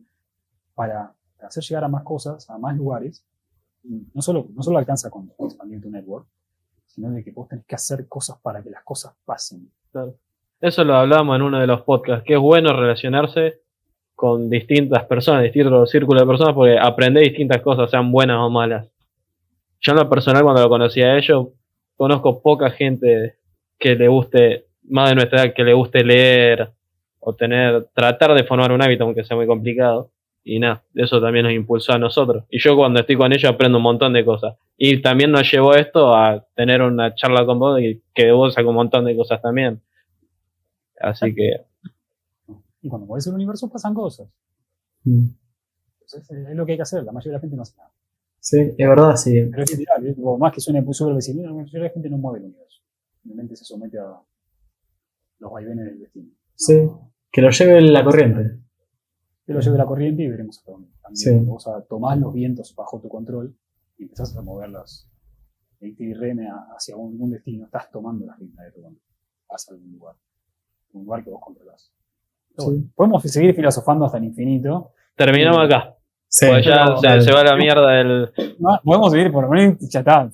para hacer llegar a más cosas, a más lugares. Y no solo alcanza con expandir tu network, sino de que vos tenés que hacer cosas para que las cosas pasen. Claro. Eso lo hablábamos en uno de los podcasts, que es bueno relacionarse con distintas personas, distintos círculos de personas, porque aprendés distintas cosas, sean buenas o malas. Yo en lo personal, cuando lo conocí a ellos, conozco poca gente que le guste, más de nuestra edad, que le guste leer o tratar de formar un hábito, aunque sea muy complicado. Y nada, eso también nos impulsó a nosotros. Y yo cuando estoy con ellos aprendo un montón de cosas. Y también nos llevó esto a tener una charla con vos y que de vos saco un montón de cosas también. Así que... Y cuando mueves el universo pasan cosas. Entonces es lo que hay que hacer. La mayoría de la gente no hace nada. Sí, es verdad, sí. Pero es literal, por más que suene súper vecinero, la mayoría de la gente no mueve el universo. Simplemente se somete a los vaivenes del destino. Sí, que lo lleve la corriente. Que lo lleve la corriente y veremos hasta dónde. También vos tomás los vientos bajo tu control y empezás a moverlas. El tirreme hacia algún destino. Estás tomando las riendas de tu control. Vas a algún lugar. Un lugar que vos controlás. Sí. Podemos seguir filosofando hasta el infinito. Terminamos acá. Sí. Porque ya Pero- se va a la mierda el. No, podemos seguir, por lo menos ya está.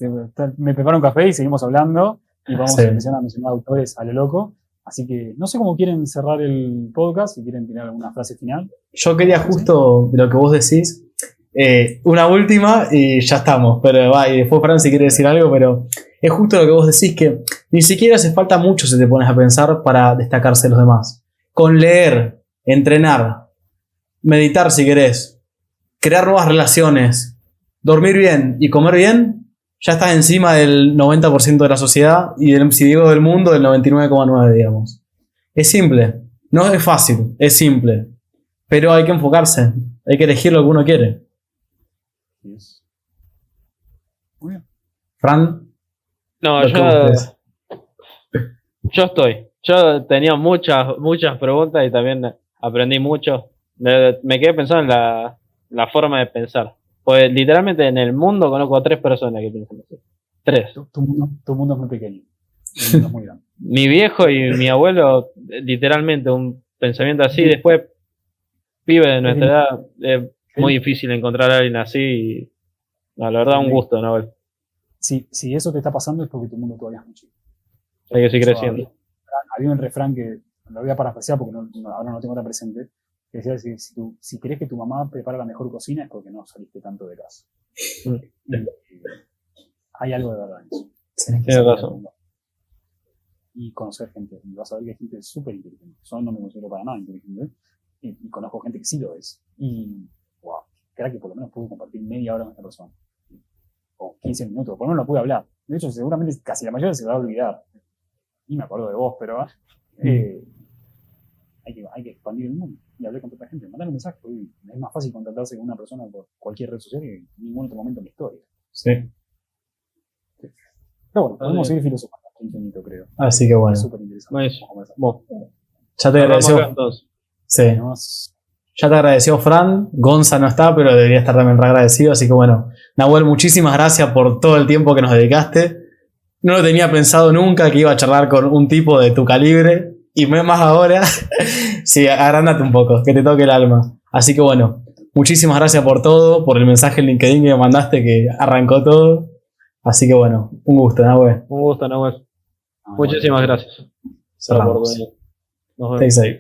Me preparo un café y seguimos hablando. Y vamos Sí. a empezar a mencionar autores a lo loco. Así que no sé cómo quieren cerrar el podcast, si quieren tirar alguna frase final. Yo quería justo de lo que vos decís, una última y ya estamos, pero va, y después Fran si quiere decir algo, pero es justo lo que vos decís, que ni siquiera hace falta mucho si te pones a pensar para destacarse de los demás. Con leer, entrenar, meditar si querés, crear nuevas relaciones, dormir bien y comer bien, ya estás encima del 90% de la sociedad y si digo del mundo, del 99,9%, digamos. Es simple, no es fácil, es simple. Pero hay que enfocarse, hay que elegir lo que uno quiere. Yes. Muy bien. Fran, No, lo que vos crees. yo estoy. Yo tenía muchas preguntas y también aprendí mucho. Me quedé pensando en la forma de pensar. Pues literalmente en el mundo conozco a 3 personas que piensan así. 3. Tu mundo es muy pequeño. Tu mundo es muy grande. Mi viejo y mi abuelo, literalmente un pensamiento así. Después, pibe de nuestra edad, es muy difícil encontrar a alguien así. Y, no, la verdad, un gusto, Nahuel. Si eso te está pasando es porque tu mundo todavía es muy chico. Hay que seguir Yo creciendo. había un refrán que lo voy a parafrasear porque ahora no lo tengo tan presente, que decía, si querés que tu mamá prepara la mejor cocina es porque no saliste tanto de casa. Y hay algo de verdad en eso. Tenés que Tienes salir al razón. mundo y conocer gente. Y vas a ver que hay gente súper inteligente. Yo no me considero para nada inteligente. Y conozco gente que sí lo es. Y, wow, creo que por lo menos pude compartir media hora con esta persona. O 15 minutos. Por lo menos no pude hablar. De hecho, seguramente casi la mayoría se va a olvidar. Y me acuerdo de vos, pero hay que expandir el mundo y hablar con otra gente. Mandar un mensaje. Es más fácil contactarse con una persona por cualquier red social que en ningún otro momento en la historia. Sí. Pero bueno, podemos seguir filosofando hasta infinito, creo. Así que bueno. Es súper interesante. Buenísimo. Vamos a conversar. Bueno, Ya te cerramos acá, agradeció. entonces. Sí. Tenemos- Ya te agradeció Fran. Gonza no está, pero debería estar también re agradecido. Así que bueno. Nahuel, muchísimas gracias por todo el tiempo que nos dedicaste. No lo tenía pensado nunca que iba a charlar con un tipo de tu calibre. Y más ahora. Sí, agrándate un poco, que te toque el alma. Así que bueno. Muchísimas gracias por todo, por el mensaje en LinkedIn que me mandaste que arrancó todo. Así que bueno, un gusto, Nahuel. Un gusto, Nahuel. Muchísimas gracias por la Cerramos. oportunidad. Nos vemos. Stay safe.